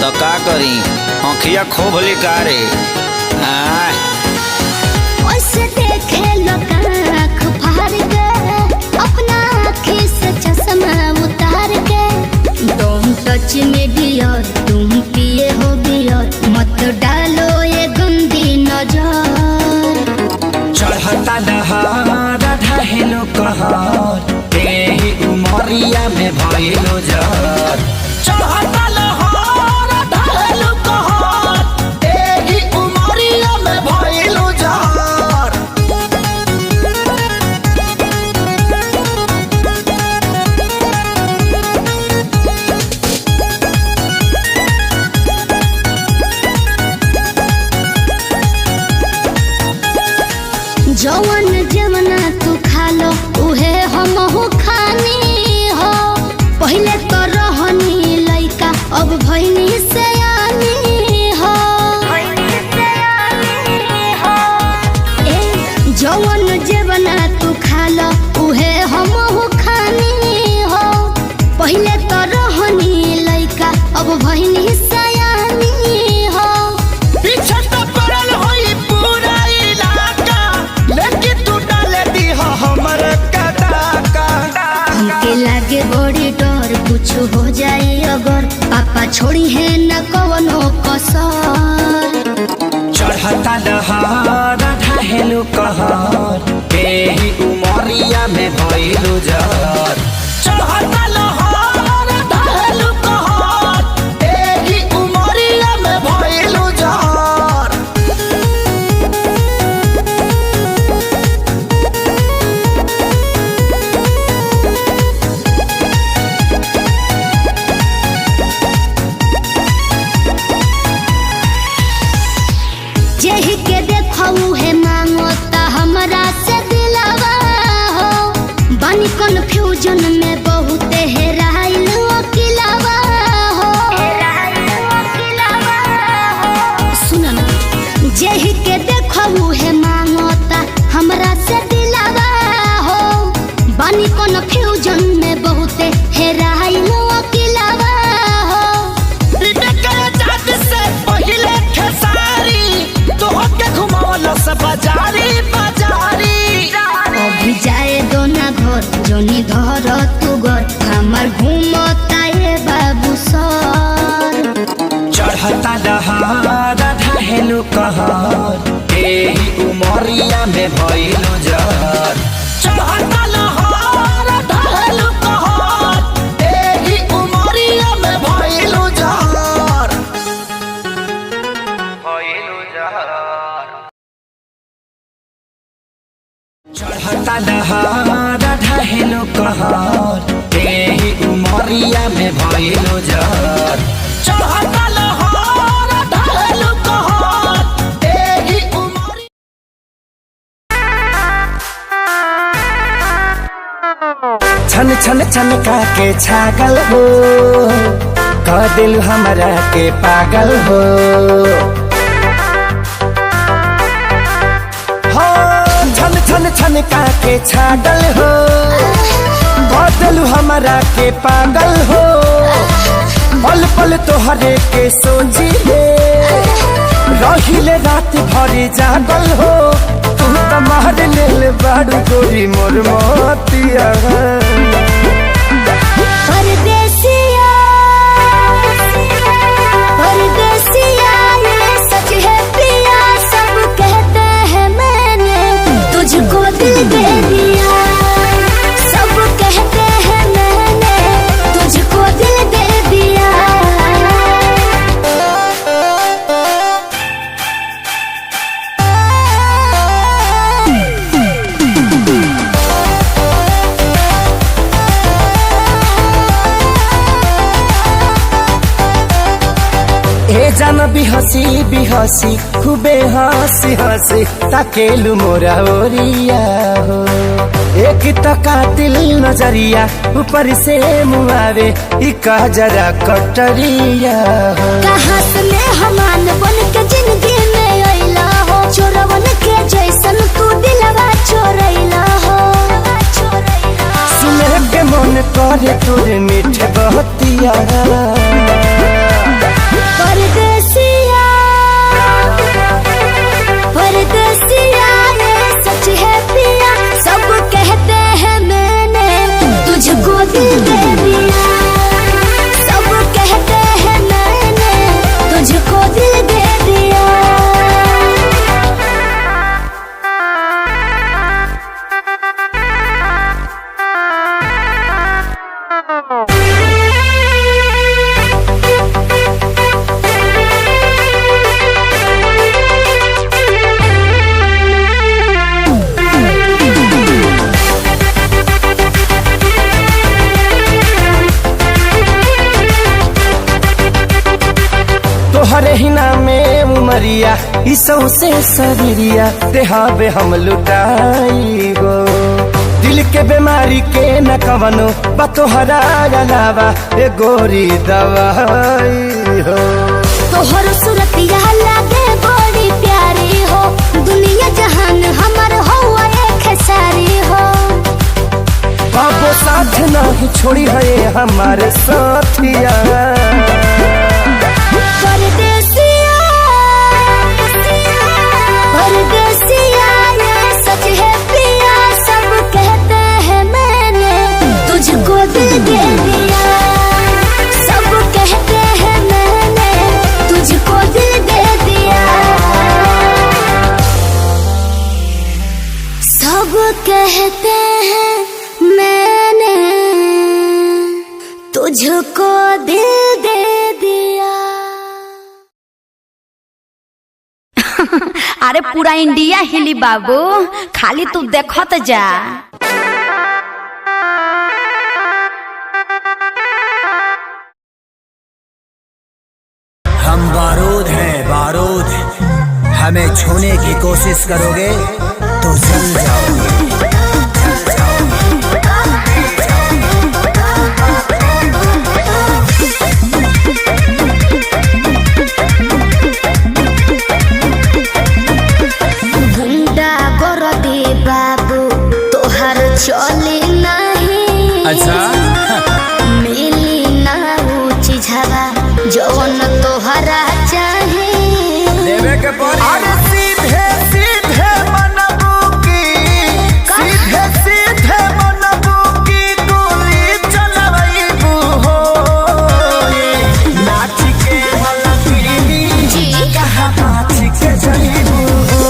तो का करी आँखिया खूब लिकारे ओसे देखे लोग आँख फाड़ के अपना आँखी से चश्मा उतार के तुम टच में डियर तुम पिए हो बियर मत डालो ये गंदी नजर चढ़ता दहार ढहेलो कहर तेही उमरिया में भइलो जर चढ़ता लहर ढहेलो कहर तेही उमरिया में भइलो जर जवन जवना तू खा लो उहे हम हो खानी हो पहले तो रहनी लइका अब भइनी सयानी हो जवन जवना तू खा लो उहे हम हो खानी हो पहले तो रहनी लइका अब भइनी सयानी हो पीछे तो पड़ल होई पूरा इलाका लेकिन तू डाले दी हमर कदाका हमके लागे बड़ी डर कुछ हो जाए अगर पापा छोड़ी है न कवनो कसर चढ़ता दहार ढहेलो कहर तेही उमरिया में भइलो जर चढ़ता लहर ढहेलो कहर तेही उमरिया में भइलो जर जेही के देखऊ है मांगो ता हमरा से दिलावा हो बनी कन्फ्यूजन में बहुत हेराइल अकेलावा हो सुन ना जेही के देखऊ है मांगो ता हमरा से दिलावा हो बनी कन्फ्यूजन में बहुत हेराइल अकेलावा हो पहिले खेसारी तोहके घुमावल से बाजारी बाजारी अभी जाए दो ना घर जोनी धर तू घर हमार घूमता ये बाबू सर चढ़ता दहार ढहेलो कहर तेही उमरिया में भइलो जर चढ़ता लहर ढहेलो कहर तेही उमरिया में भइलो जर चढ़ता दहार ढहेलो कहर तेही उमरिया में भइलो जर चढ़ता लहर ढहेलो कहर तेही उमरिया छन छन छनका के छागल हो कह दिल हमरा के पागल हो छन छन छनका के छागल हो कह दिल हमरा के पागल हो पल पल तोहरे के सोची ले रहिले रात भरी जागल हो तू तो मार लेल बाड़ू गोरी मोर मोतिया परदेसिया परदेसिया ये सच है पिया सब कहते हैं मैंने तुझको दिल दे दिया सब कहते हैं मैंने तुझको दिल दे दिया जान बिहसी खूबे हंसी हंसी ताकेलु मोरा ओरिया हो एक तो कातिल नजरिया ऊपर से मुआवे इका जरा कटरिया हो कहाँ से मेहमान बन के जिंदगी में अइला हो चोरवन के जैसन तू दिलवा चोरैला हो सुने के मन करे तोरे मीठे बहतिया तोहरे ही नामे उमरिया इसो से शरीरिया देहाबे हम लुटाई गो। दिल के बीमारी के न कवनो बा तोहरा अलावा ए गोरी दवाई हो। तोहर सूरतिया लागे बड़ी प्यारी हो, दुनिया जहान हमर हो एक सारी हो। बाबो साथ नहीं छोड़ी है हमारे साथिया। परदेसिया परदेसिया ये सच है पिया, सब कहते हैं मैंने तुझको दिल दे दिया। सब कहते हैं मैंने तुझको दिल दे दिया। सब कहते हैं मैंने तुझको दिल दे दिया। अरे पूरा इंडिया हिली बाबू, खाली तू देखत जा। हम बारूद हैं बारूद, हमें छूने की कोशिश करोगे तो जल जाओगे। चली नहीं अच्छा मिली ना ऊंची झवा जवन तोहरा चाहे देवे के पड़ी। अरे सीधे सीधे मनबू की, सीधे सीधे मनबू की गोली चलबू हो। नाच के मलकिनी जी कहाँ नाच के जईबू हो।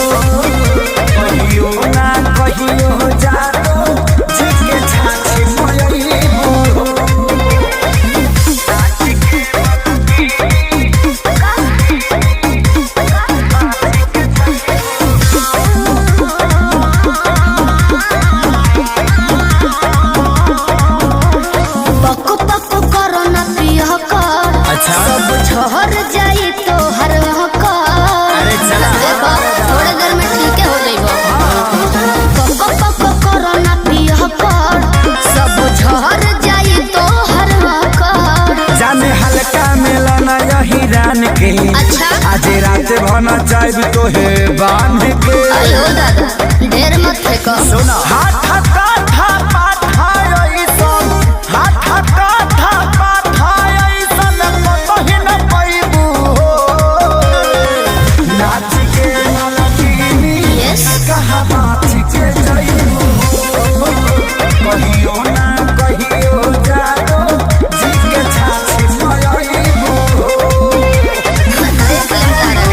कहियो ना कहियो जानो जिसके छाछी पयईबू हो। नाच के पको पको करो ना पिया कर। अच्छा। सब झहर जाई तो हर कर। अरे चला। देखो थोड़े देर में ठीक हो जाइबो। पको पको करो ना पिया कर। सब झहर जाई तो हर कर। जाने हल्का मिलना यही रान के। अच्छा। आज रात भना चाहब तो है बांध के। अयो दादा ढेर मत फेंको। सुना हाथ काथा पाथा ऐसन, हाथ काथा पाथा ऐसन कतही न पैबू हो। नाच के मलकिनी Yes। कहाँ नाच के जईबू हो। कहियो ना कहियो जानो जी के छाछी पयईबू हो। देख लेम तारा।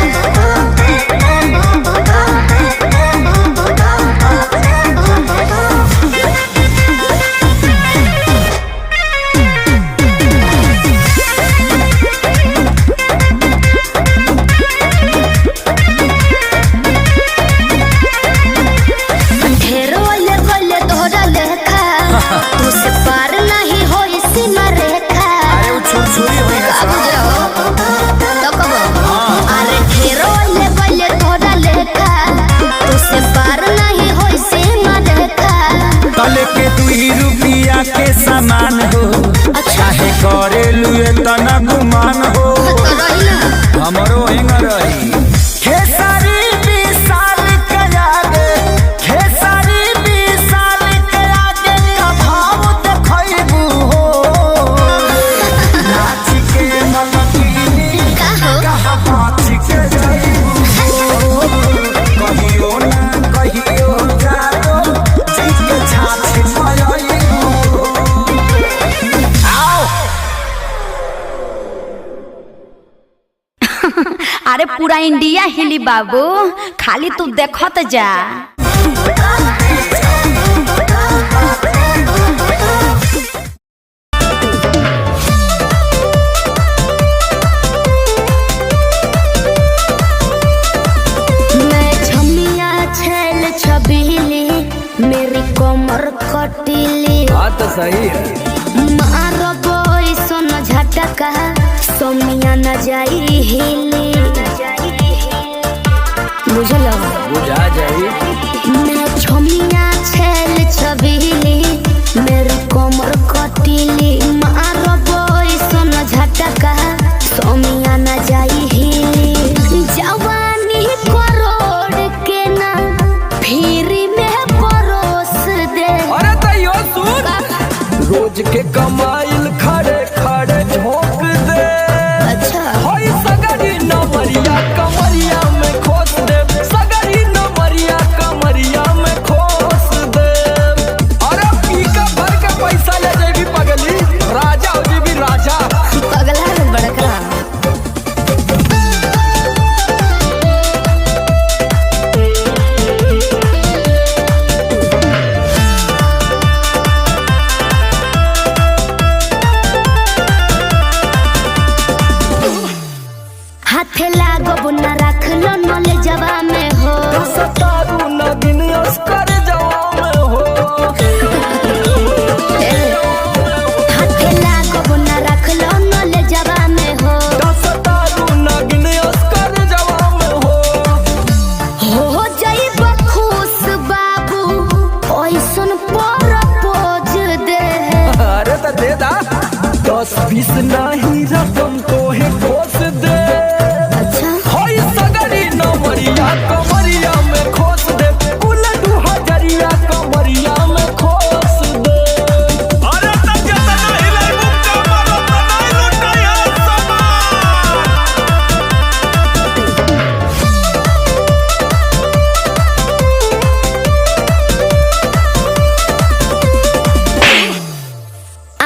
ढेर वाले वाले तोहरा लेखा तुझसे पार नहीं हो सीमा रेखा। अरे वो छुरछुरी हुई है अब साहब। जाओ तो कबो। अरे ढेर वाले वाले तोहरा लेखा तुझसे पार नहीं हो सीमा रेखा। तले के 2 रुपया के सामान हो। चाहे करे लुए तना गुमान हो। तो रही ना हमरो हिंग रही। खेसारी 20 साल के आगे, खेसारी 20 साल के आगे का भाव देखैबू हो। नाच के मलकिनी का हो कहाँ नाच के जईबू हो। कहियो ना कहियो जानो जिसके छाछी पयईबू हो। आओ अरे पूरा इंडिया हिली बाबू, खाली तू देखत जा। मैं छमिया छेल छबीली मेरी कमर कटीली। बात तो सही है। मारो बोई सोन झटका झटका सोमिया न जाई हिले बुझल बुझा जाई। मैं छोमिया छेल छबीली मेरे कोमर कटीली मारो बोई सोन झटका सोमिया न जाई हिले जवानी करोड़ के ना फिर में परोस दे। अरे तैयो सुन रोज के कमाइल खड़े खड़े झोंक दे। अच्छा होई सगरी नमरिया कमरिया में खोस दे सगरी नमरिया कमरिया में खोस दे। अरे पीका भर के पैसा ले जेबी पगली राजा हो जेबी राजा। पगला है बड़का हाथे लागो न रख लो नले जवा में हो सतारू न दिन अस्कर जवा में हो। हाथे लागो न रख लो नले जवा में हो सतारू न दिन अस्कर जवा में हो। जाइब खुश बाबू ओइसन प्रपोज दे। अरे तो दे दा 10-20 नहीं रकम तो है खोस दे। अच्छा होई सगरी नमरिया कमरिया में खोस दे कुल 2000 कमरिया में खोस दे। अरे तब जतना हिलाई मुक्का मारो तनाई लुटाया समान।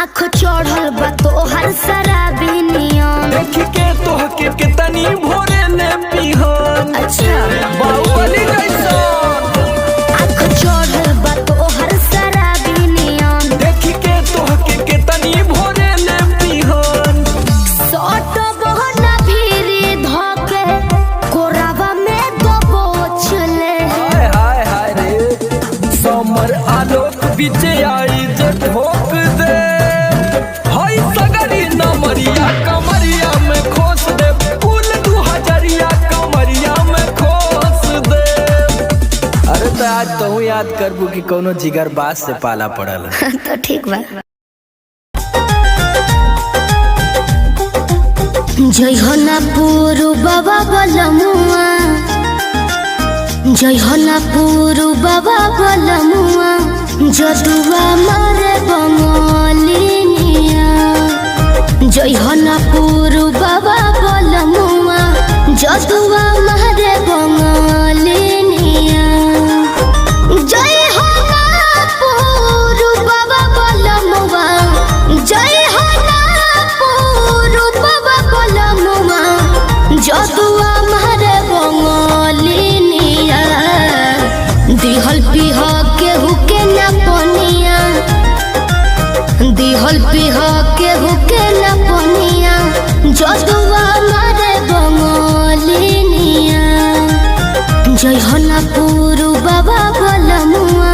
आँख चढ़ल बा तोहर शराबी नियम। देख के तोहके कितनी भोरे ने पिहन। अच्छा बाहुबली जैसन आँख चढ़ल बा तोहर शराबी नियम। देख के तोहके कितनी भोरे ने पिहन। सट बहना भीरी धोके कोरावा में दबोच ले। हाय हाय हाय रे समर आलोक बीच आई जे ठोक दे। हाय सगरी नमरिया कमरिया में खोस दे कुल 2000 कमरिया में खोस दे। अरे तो आज तो याद करबू कि कोनो जिगर बास से पाला पड़ल। तो ठीक बा जय हो ना पूरु बाबा बलमुआ जय हो ना पूरु बाबा बलमुआ जदुआ मारे बंगलिनिया। जय हो ना पूरु बाबा बलमुआ जदुआ मारे बंगलिनिया। जय हो ना पूरु बाबा बलमुआ जय हो ना पूरु बाबा बलमुआ जदुआ मारे बंगलिनिया। दिहल पिह केहू के ना पनिया दिहल पिह केहू के ना पनिया जदुआ मारे बंगलिनिया। जय हो ना पूरु बाबा बलमुआ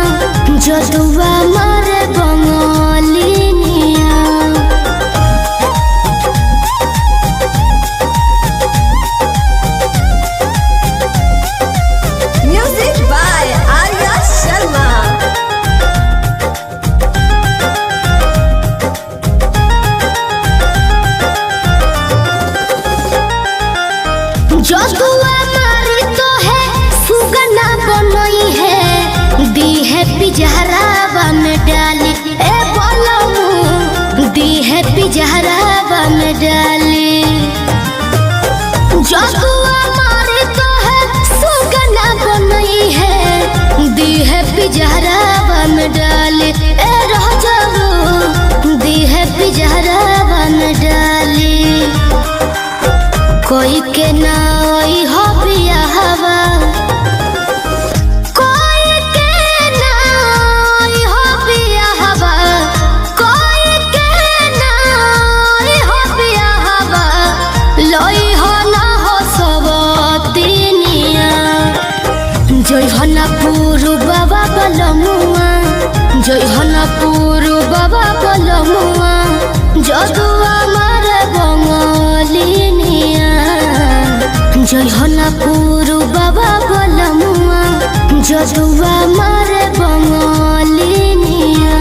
जदुआ मारे बंगलिनिया। Music by Arya Sharma. जदुआ मारी तो है सुगना बनई है दी है पिजहरावा में डाली ए बोलमू दी है पिजहरावा में डाली। जदुआ मारी तो है सुगना बनई है दी है पिजहरावा में डाली ए रह जाओ दी है पिजहरावा में डाली। कोई के ना आई हो बियाहवा कोई के ना आई हो बियाहवा कोई के ना आई हो बियाहवा लई हो ना हो सब तिनिया। जय हो ना पूरु बाबा बलमुआ जय हो ना पूरु बाबा बलमुआ जदुआ मारे बंग जयहना पुरु बाबा बलमुआ जजुआ मारे बंगलिनिया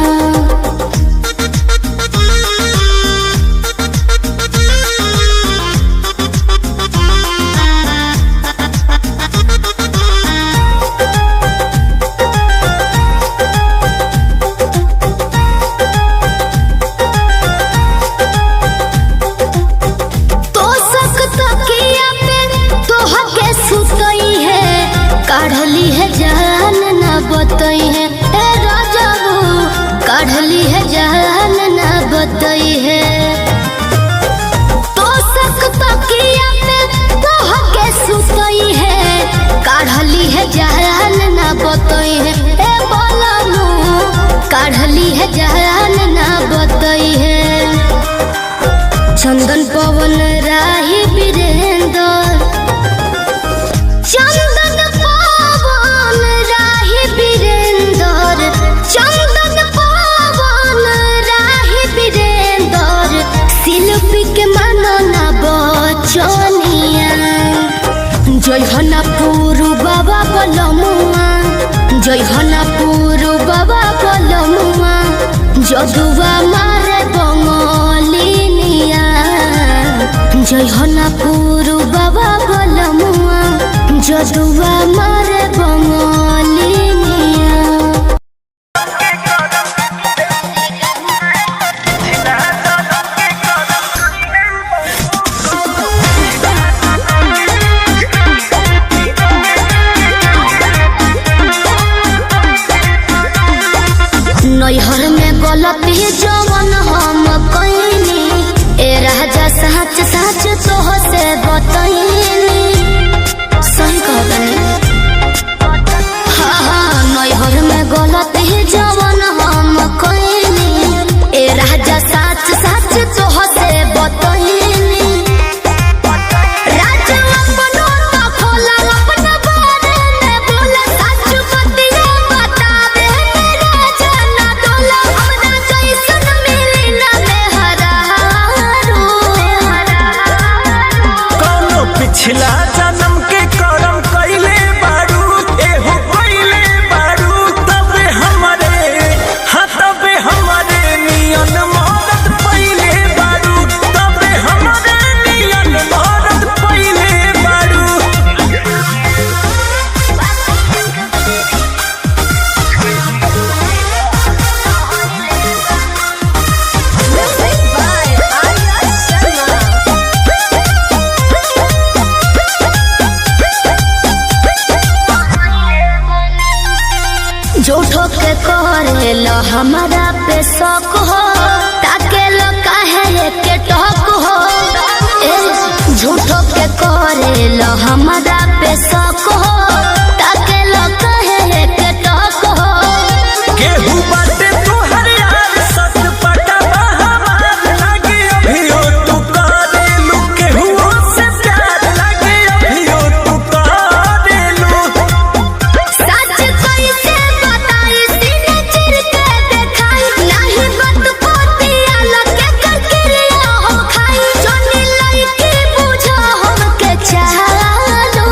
काढ़ली है जान ना बतई है ए राजाबू काढ़ली है जान ना बतई है तो सकता किया पे तोह के सुतई है काढ़ली है जान ना बतई है ए बोलमू काढ़ली है जान ना बतई है चंदन पवन राही वीरेंद्र चंदन पवन राही वीरेंद्र चंदन पवन राही वीरेंद्र शिल्पी के मानो ना बचनिया जयहना पुरु बाबा बलमुआ जयहना पुरु बाबा बलमुआ जदुआ मारे बंगलिनिया जयहना पुरु बाबा बलमुआ जदुआ मारे बंगलिनिया नैहर में गलती जवन हम कइनी ए राजा सच सच तोह से बतइनी सही कहतनी हाँ नैहर में गलती जवन हम कइनी ए राजा सच सच तोह से बतइनी राजा अपनो तो खोला अपना बारे में बोला सच बतिया बता दे राजा ना डोला हमरा जैसन मिली ना मेहरारू कौनो पिछला जन्म के करम कइले बारू एहो कइले बारू तबे हमरे हाँ तबे हमरे नियन मौत पइले बारू तबे हमरे नियन मौत पइले बारू झूठो के करे लो हमारा पे शौक हो ताके लो काहे के टॉक हो ए झूठो के करे लो हमारा पे शौक हो ताके लो काहे के टॉक हो केहू बाटे तोहर यार सत पटा हमार लागे अभियो तू करेलू केहू से प्यार लागे अभियो तू करेलू सच कैसे बताई सीने चिर के देखाई नहीं बात पोतिया लगे करकिरिया हो खाई जोनी लईकी बुझो हमके चालो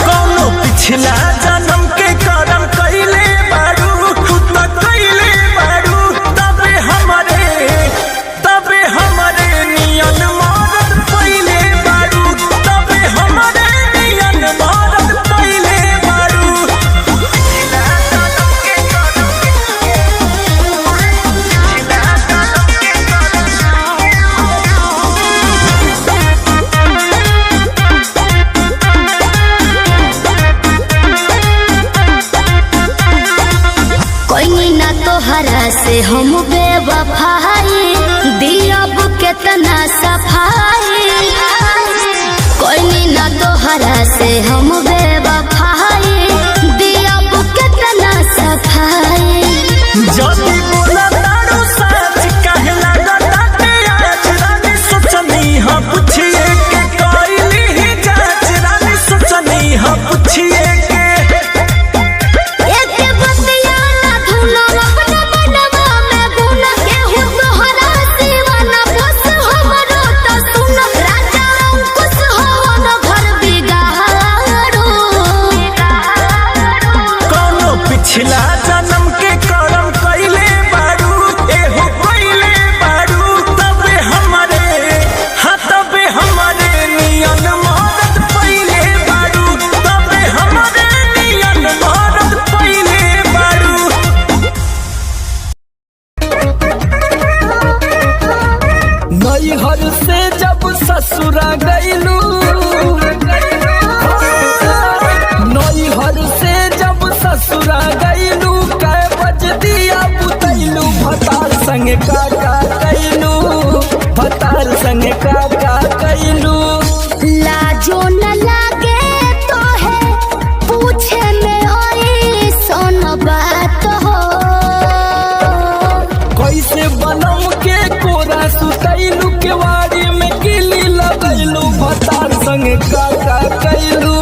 कौनो पिछला जन्म के करम कइले बारू तू तो कइले बारू तबे हमरे नियन मौत पइले बारू तबे हमरे नियन मौत पइले बारू कोई ना तोहरा से हम बेवफाई दियब केतना सफाई कोई ना तोहरा से हम बेवफाई दियब केतना सफाई जदी बोला तारू सच काहे लागताटे आज रानी सोचनी हाँ पूछिए के कइली ही जांच रानी सोचनी हाँ पूछिए के एक बतिया ना धुनो अपना मनवा में गुना केहू तोहरा दीवाना बस हमरो तो सुन नैहर से जब ससुरा गईलू, नैहर से जब ससुरा गईलू, कै बज दिया बुतैलू, भतार संग काका कैलू, भतार संग काका कैलू। लाजो न लागे तो है पूछे में ओए सोन बात हो। कैसे बनम के कोरा सुतैलू, केवाड़ी में किली लगैलू, भतार संग काका कैलू,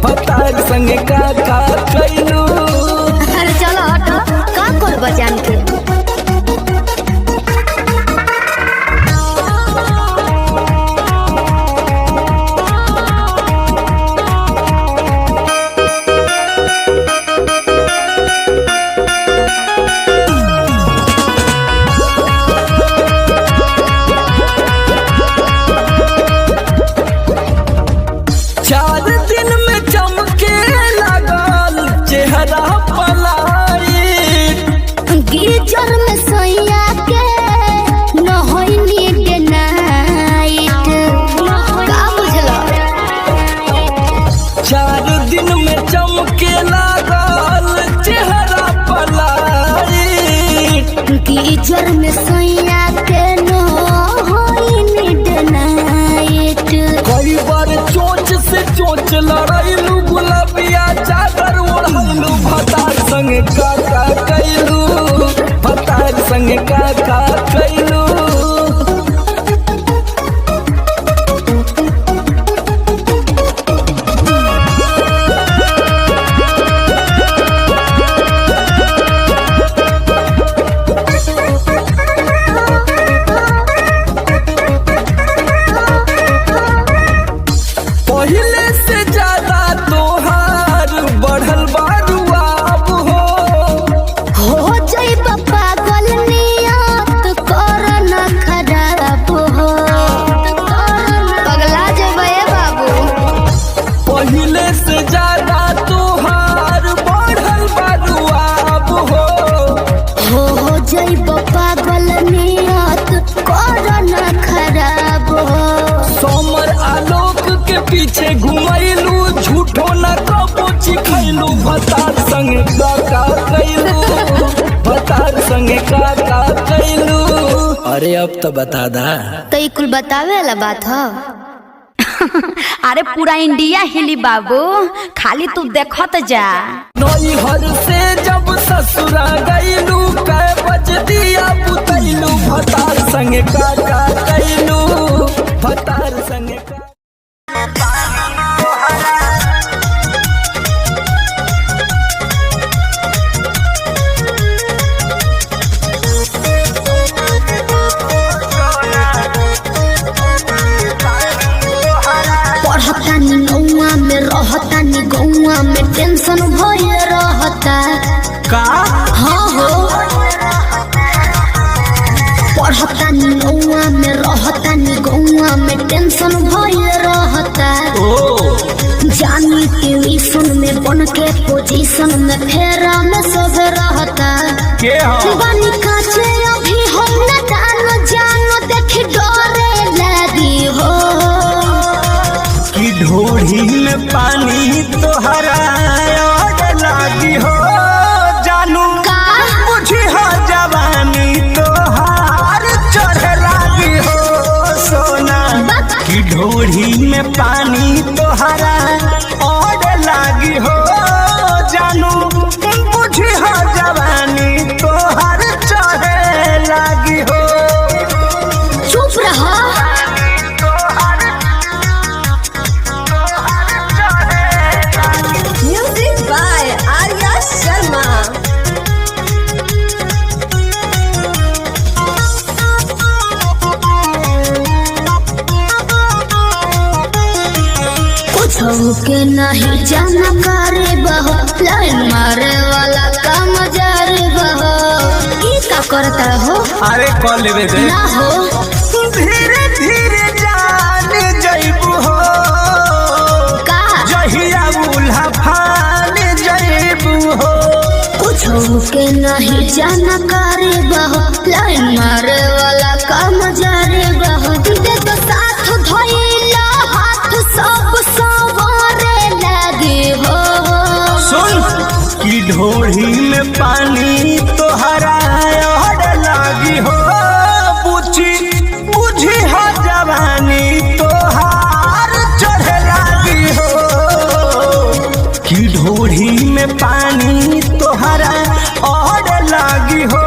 भतार संग काका कैलू। अरे चलो हटो, का कर बजान के। चार दिन में चमके लगल चेहरा पलाई, गीजर में सोया के न होई नीड नाइट। का बुझलो? चार दिन में चमके लगल चेहरा पलाई, गीजर में सोया के न होई नीड नाइट। कई बार चोंच से चोंच लड़ैलू, गुलाबिया चादर ओढ़लू, भतार संग काका कैलू, भतार संग काका कैलू। पहिले से ज्यादा तोहार बढ़ल बारुआब हो जाइब पागल नियत कर न खराब हो। पगला जेबे बाबू। पहिले से ज्यादा तोहार बढ़ल बारुआब हो जाइब पागल नियत कर न खराब हो। सोमर आलोक के पीछे घुमैलू, झूठो न कबो चिखैलू, भतार संग काका कैलू, भतार संग काका कैलू। अरे अब तो बता दा। तो ई कुल बतावे वाला बात हो। अरे पूरा इंडिया हिली बाबू, खाली तू देखत जा। नैहर से जब ससुरा गईलू, कै बज दिया बुतैलू, भतार संग काका कैलू, भतार संग पढ़तानी नौआ में रहतानी गौआ में टेंशन भये रहता। का हाँ हो। पढ़तानी नौआ में रहतानी गौआ में टेंशन भये रहता। जानी ट्यूशन में बन के पोजीशन में फेरा में सब रहता। के हो बानी काचे अभी हम न जानो देख डरे लगी हो। कि ढोढ़ी में पानी तोहरा और लागी हो, जानू का बुझी हो जवानी तोहार चढ़े लागी हो, सोना कि ढोढ़ी में पानी तोहरा और लागी हो, जानू बुझी हो जवानी तोहार चढ़े लागी हो। चुप रहो। Music by Arya Sharma. कुछ के नहीं जानकारी बहो, लाइन मारे वाला काम जारी बहो। ई का करता हो? अरे कॉल लेवे दे ना हो। धीरे धीरे जान जइबू हो, का जहिया बुल्हा फान जइबू हो। कुछ के नहीं जानकारी बहो, लाइन मारे वाला काम जारी बहो। ढोढ़ी में पानी तोहरा और लागी हो बुझी बुझी हो जवानी तोहार चढ़े लागी हो कि ढोढ़ी में पानी तोहरा और लागी हो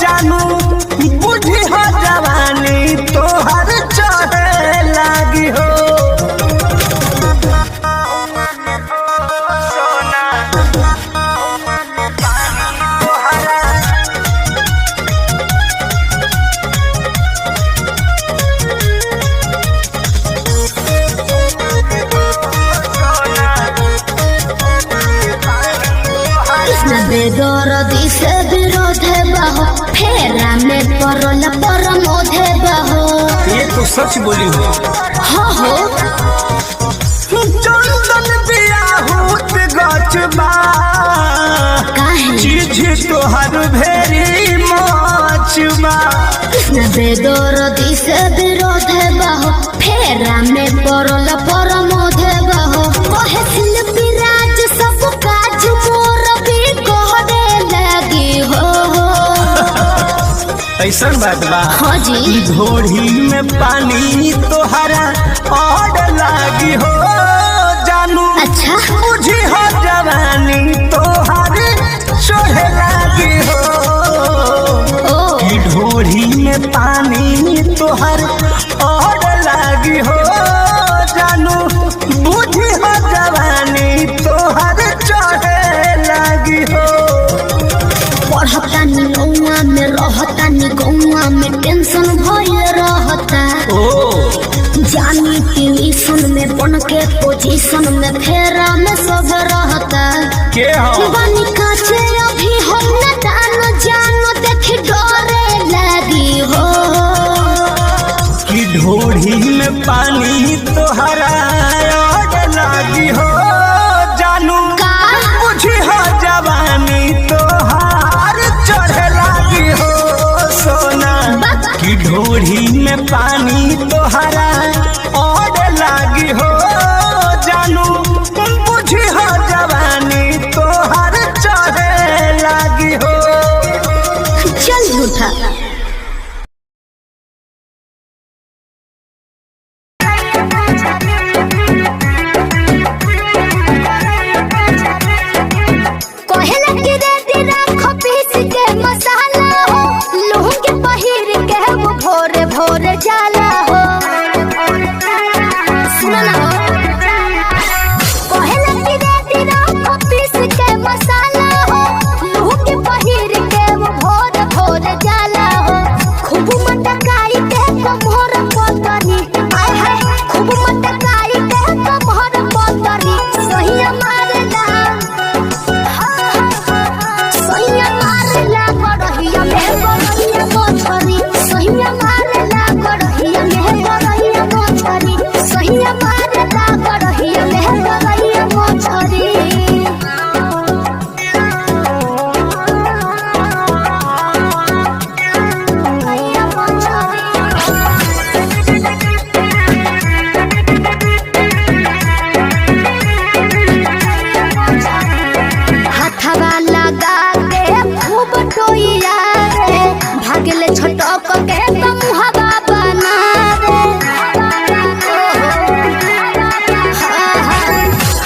जानू बुझी हो जवानी तोहार चढ़े लागी हो। बेदरदी से विरोध बाहो फेरा में परल परमोध बाहो। ये तो सच बोली हो। हाँ हो चंदन बियाहूत गचबा काहे चीज तोहर भेरी मचबा। बेदरदी से विरोध बाहो फेरा में परल परमोध बाहो। कहे शिल्पी राज सब काज मोर भी कहरे लगी हो। ऐसा बात बा। हाँ जी ढोढ़ी में पानी तोहरा और लागी हो जानू अच्छा बुझी हो जवानी तोहर चढ़े लागी हो। ओ कि ढोढ़ी में पानी तोहर और लागी हो जानू बुझी हो जवानी तोहर चढ़े लागी हो। पढ़तानी गौआ में रहतानी गौआ में टेंशन भइल रहता। जानी ट्यूशन में बन के पोजीशन में फेरा में सब रहता। के हो बानी काचे अभी हम न जानो देखी डरे लगी हो। कि ढोढ़ी में पानी तोहरा और लागी हो जानू का बुझी हो जवानी तोहार चढ़े लागी हो सोना। कि ढोढ़ी में पानी तोहरा और लागी हो जानू बुझी हो जवानी तोहार चढ़े लागी हो। चल झूठा कहेला कि रेडी राखो पीस के मसाला हो लूह के पहिर के वो भोरे भोरे जाला हो। सुनो ना हो कहेला कि रेडी राखो पीस के मसाला हो लूह के पहिर के वो भोरे भोरे जाला हो। खूब मटकाई के कमर पतनी आय हाय खूब मटकाई के कमर पतनी सही मारला सहिया मारला करहिया में करहिया मोछरी सहिया मारला करहिया में करहिया मोछरी सहिया मारला करहिया में करहिया मोछरी। हाथवा लगा के खूब टोइया रे भागले छटक के मुहबा बना रे।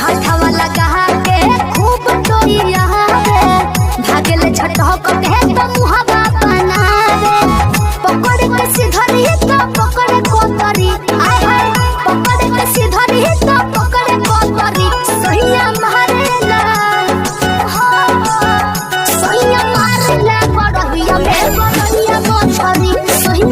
हाथवा लगा के खूब टोइया रे भागले छटक के मुहबा बना रे। पकड़ के सिधरी तो पकड़ कोतरी आय हाय पकड़ के सिधरी तो पकड़ कोतरी सहिया मारेला सहिया मारला करहिया में करहिया मोछरी सहिया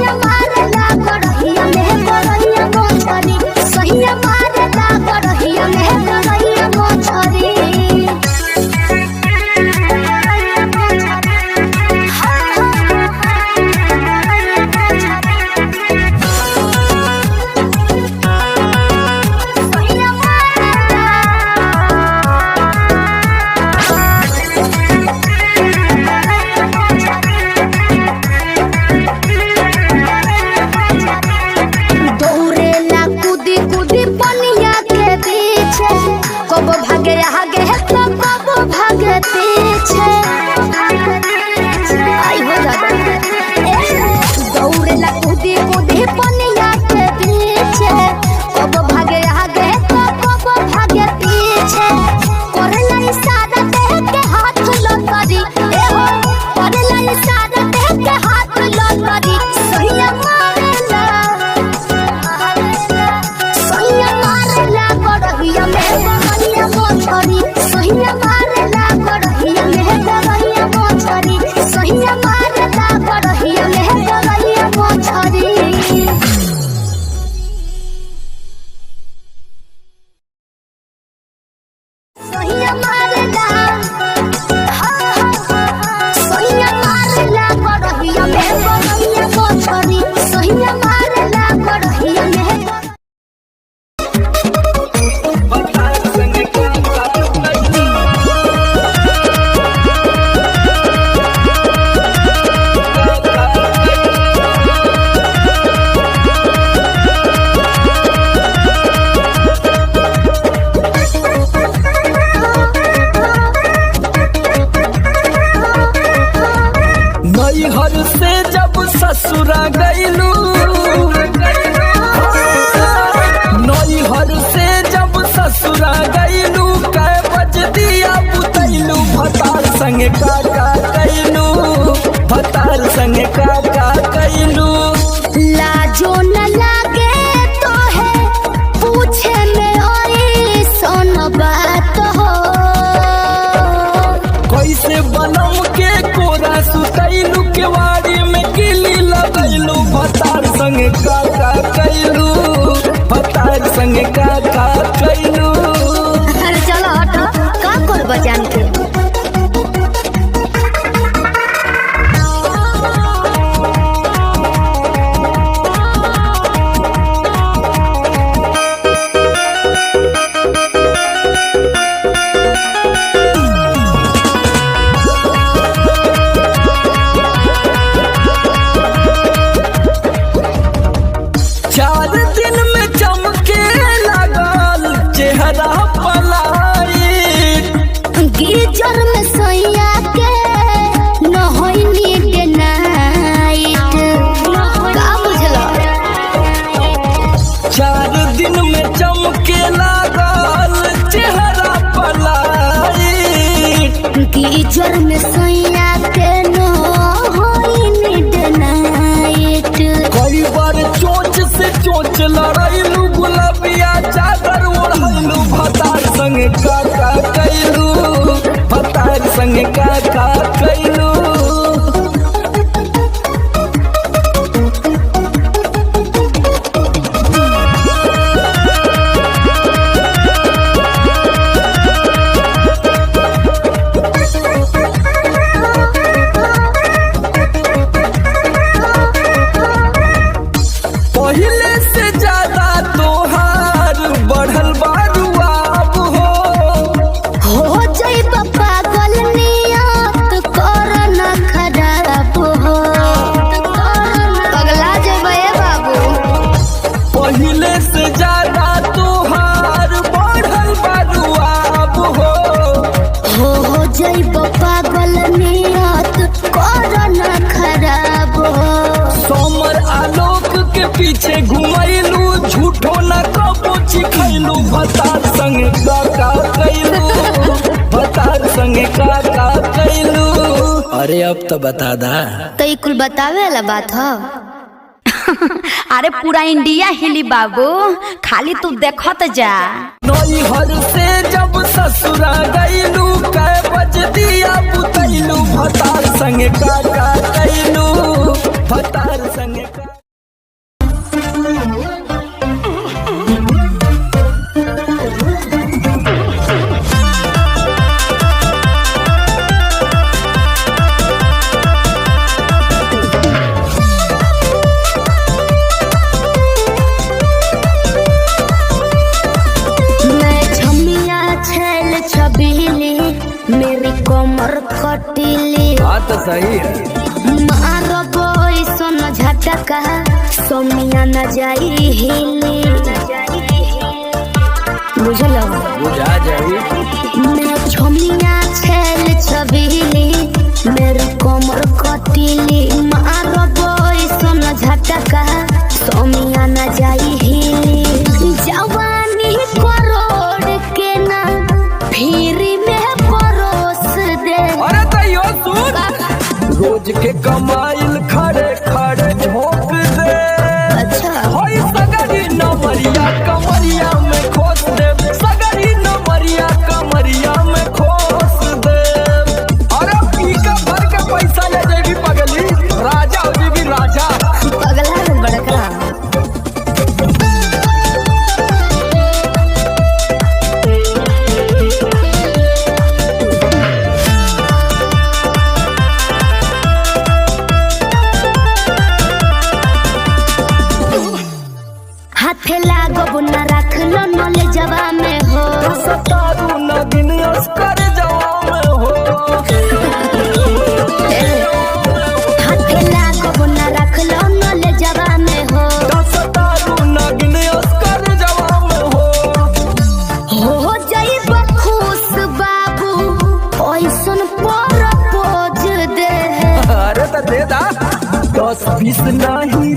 गईलू नैहर से जब ससुरा गईलू कै बज दिया बुतैलू भतार संगे काका कैलू भतार संगे काका कैलू लाजो न लागे तो है पूछे में ओई सोन बात हो कैसे बनम के कोरा सुतैलू केवाड़ी में किली लगैलू भतार संगे काका कैलू भतार संगे काका कैलू अरे चलो हटो का कर बजान के चार दिन में चमके लगल चेहरा पलाई गीजर में सैया के न होई नीड नाइट का बुझलो 4 दिन में चमके लगल चेहरा पलाई गीजर में सैया के न होई नीड नाइट कई बार चोंच से चोंच लड़ैलू गुलाबिया चादर ओढ़ैलू भतार संगे काका कैलू भतार संगे काका कैलू पहले से ज्यादा तोहार बढ़ल बारुआब हो जाइब पागल नियत कर न खराब हो पगला जेबे बाबू पहले से ज्यादा तोहार बढ़ल बारुआब हो जाइब पागल नियत कर न खराब हो सोमर आलोक के पीछे घुमैलू झूठो न कबो चिखैलू भतार संगे काका कैलू भतार संगे काका कैलू अरे अब तो बता दा तो कुल बतावे वाला बात हो अरे पूरा इंडिया हिली बाबू खाली तू देखत जा नैहर से जब ससुरा गईलू कै बज दिया बुतैलू भतार संगे काका कैलू भतार संगे मैं छमिया छेल छबीली मेरी कमर कटीली बात सही है मारो बोई सोन झटका सोमिया न जाई हिली बुझलो बुझा जाई मैं छमिया छेल छबीली मेरी कमर कटीली मारो बोई सोन झटका सोमिया न जाई हिली जवानी करोड़ के ना फिर में परोस दे अरे तैयो सुन रोज के कमाइल खड़े खड़े झोंक दे अच्छा होई सगरी नमरिया कमरिया में खोस दे सगरी नमरिया कमरिया में खोस दे अरे पी का भर के पैसा ले जेबी पगली राजा हो जेबी राजा पगला है बड़का हाथे लागो न रख लो नले जवा में हो सतारू नगिन अस्कर जवा में हो हाथे लागो न रख लो नले जवा में हो सतारू नगिन अस्कर जवा में हो जाइब खुश बाबू ओइसन पर पोज दे अरे तो दे दा 10-20 नहीं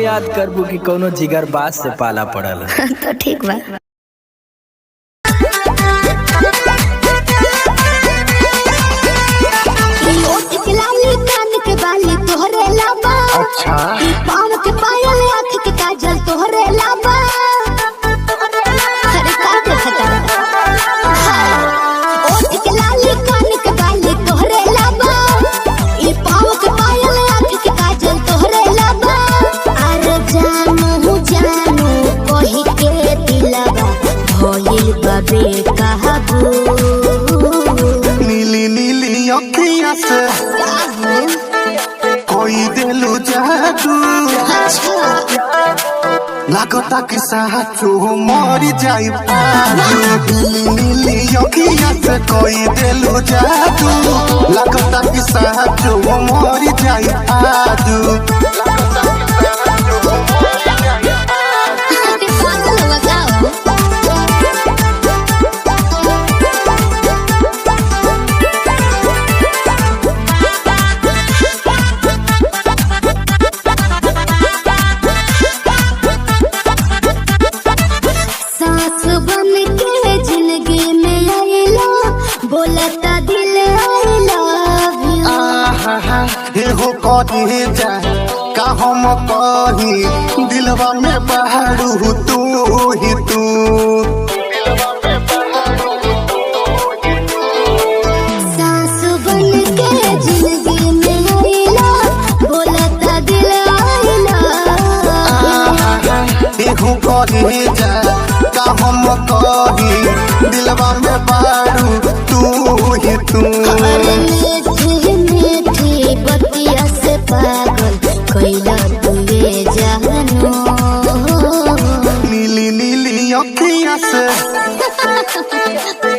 याद करबू कि कोनो जिगर बात से पाला पड़ल। तो ठीक बा। अच्छा पाँव के पायल आँख के काजल तोहरे लाबा। अरे का देखता ओठ के लाली कान के बाली तोहरे लाबा। ई पाँव के पायल आँख के काजल तोहरे लाबा। अरे जानू कही के दिलवा भइल बाबे कहबू। नीली नीली अखियाँ से कोई दिलू जादू। लागता कि साचो मरी जाई नीली अखियाँ से कोई दिलू जादू। लागता कि साचो मरी जाई आजू। हो कहे जा का हम कही दिलवा में बहारू तू ही तू। सास बन के जिंदगी में आइला बोलता दिल आइला। हो कहे जा का हम कही दिलवा में बहारू तू ही तू। बतिया से पागल कैला तुए जानो। नीली नीली अखियाँ से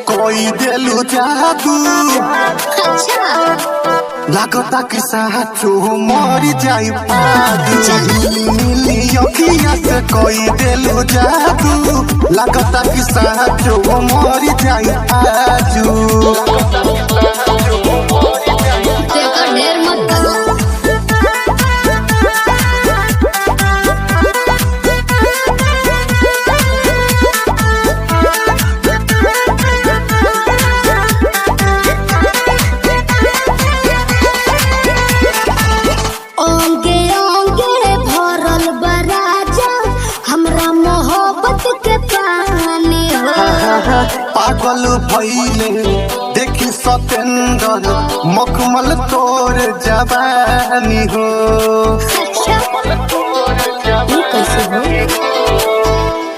कोई दिलू जादू। लागता कि साचो मरी जाई आजू। नीली अखियाँ से कोई दिलू जादू। लागता कि साचो मरी जाई आजू। पागल भइले देखी सतेंद्र मखमल तोर जवानी हो।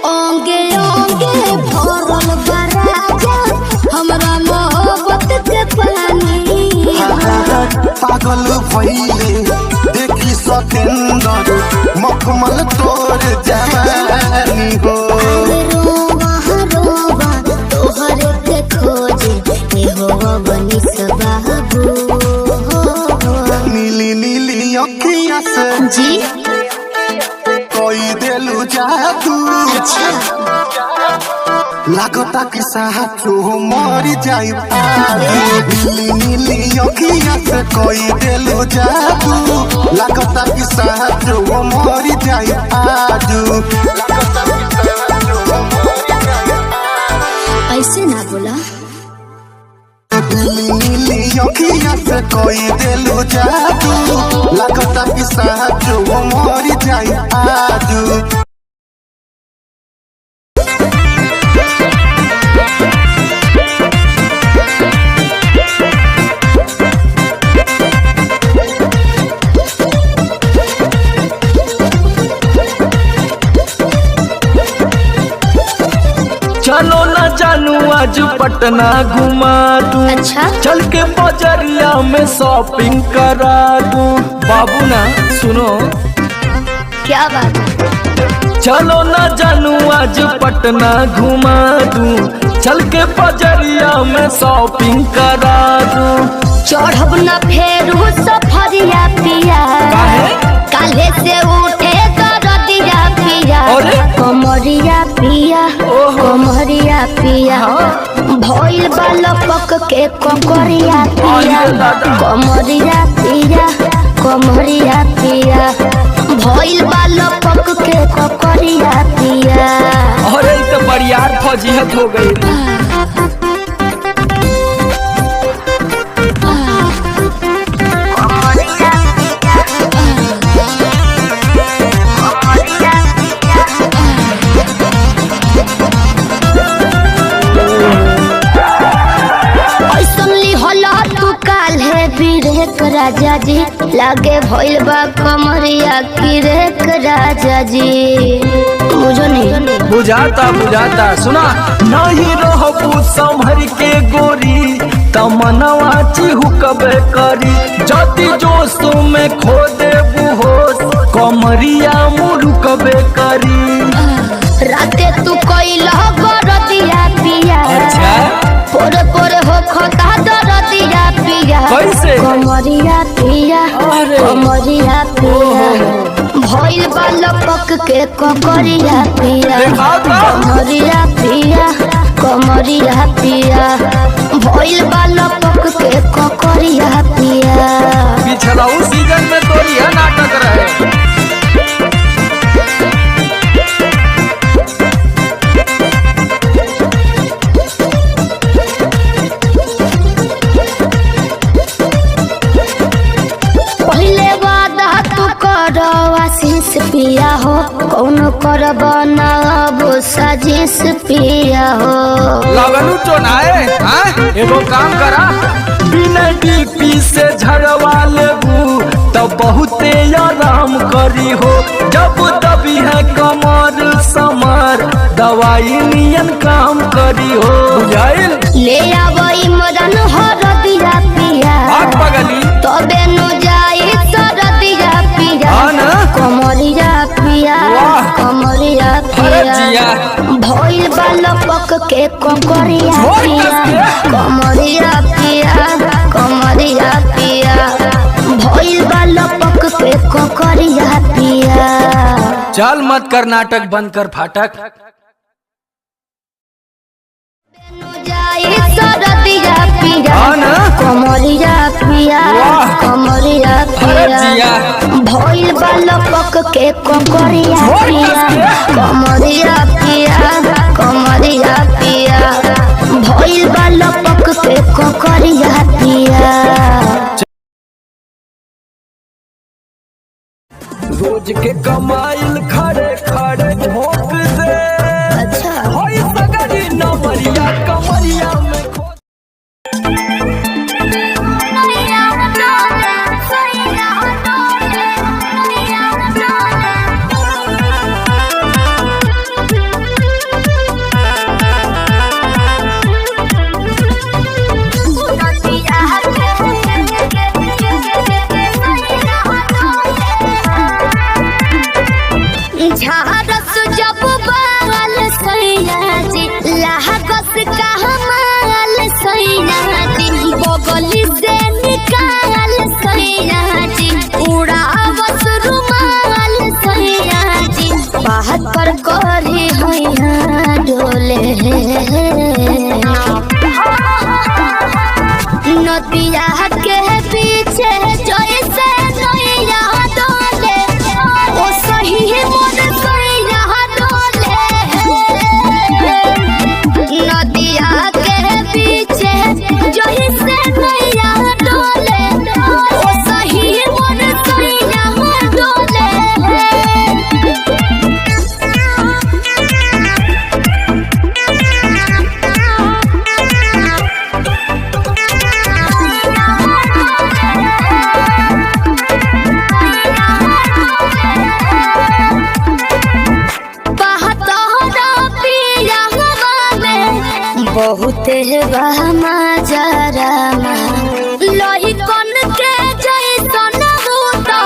ओंगे ओंगे भरल बराजा हमरा मोहब्बत के पानी। पागल भइले देखी सतेंद्र मखमल तोर जवानी हो। नीली नीली अखियाँ से जी कोई दिलू जादू। लागता कि साचो मरी जाई नीली नीली अखियाँ से कोई दिलू जादू। लागता कि साचो मरी जाई आजू। ऐसे ना बोला। नीली अखियाँ से कोई दिलू जादू। लागता कि साचो मरी जाई आजू। चलो ना जानू आज पटना घुमा दूं। अच्छा चल के बजरिया में शॉपिंग करा दूं। बाबू ना सुनो क्या बात है। चलो ना जानू आज पटना घुमा दूं। चल के बजरिया में शॉपिंग करा दूं। चढ़ब न फेरू सफरिया पिया। काले से उठे दरदिया पिया। कमरिया पिया कमरिया पिया। भइल बालपक के ककरिया पिया। कमरिया पिया कमरिया पिया। भइल बालो पक के ककरिया पिया। अरे तो बरियार फजीहत हो गई। राजा जी लागे भइल बा कमरिया की रेख राजा जी। बुझो नहीं बुझाता सुना नहीं रहबू संभर के गोरी तमनवा चिहुकबे करी जति जोश में खो देबू होश कमरिया मुरुकबे करी। राते तू कइला गरदिया पिया। अच्छा पोरे पोरे हो खता दरदिया पिया। कैसे कमरिया पिया कमरिया पिया भइल बा लपक के ककरिया पिया। कमरिया पिया कमरिया पिया भइल बा लपक के ककरिया पिया। पिछला उस सीजन में तो यह नाटक रहे। पिया हो कौन करब ना अब साजिश पिया हो। लगनू तो ना एगो काम करा बिना डीपी से झड़वा लेबू तब बहुते आराम करी हो जब दबी है कमर समर दवाई नियन काम करी हो। बुझाइल ले आवई मदन हरदिया पिया पगली तबे नु जाई सरदिया पिया। कमरिया पिया कमरिया पिया भइल बा लपक के ककरिया पिया। कमरिया पिया कमरिया पिया भइल बा लपक के ककरिया पिया। चल मत कर नाटक बंद कर फाटक। जाई सरदिया पिया कमरिया पिया कमरिया पिया भइल बा लपक के ककरिया पिया। कमरिया पिया कमरिया पिया भइल बा लपक के ककरिया पिया। रोज के कमाइल खड़े खड़े झोंक दे। अच्छा होई सगरी नमरिया कमरिया में खो झारस जब बाल सैया जी लागस का हमाल सैया जी बगली से निकाल सैया जी उड़ावस रुमाल सैया जी बात पर करे हैया डोले नदिया के पीछे जैसे नैया डोले ओ सही मन सैया डोले। नदिया के पीछे जैसे नैया डोले ओ सही मन सैया डोले। बहुते बहमा जरामा लोही कन के जैसन होता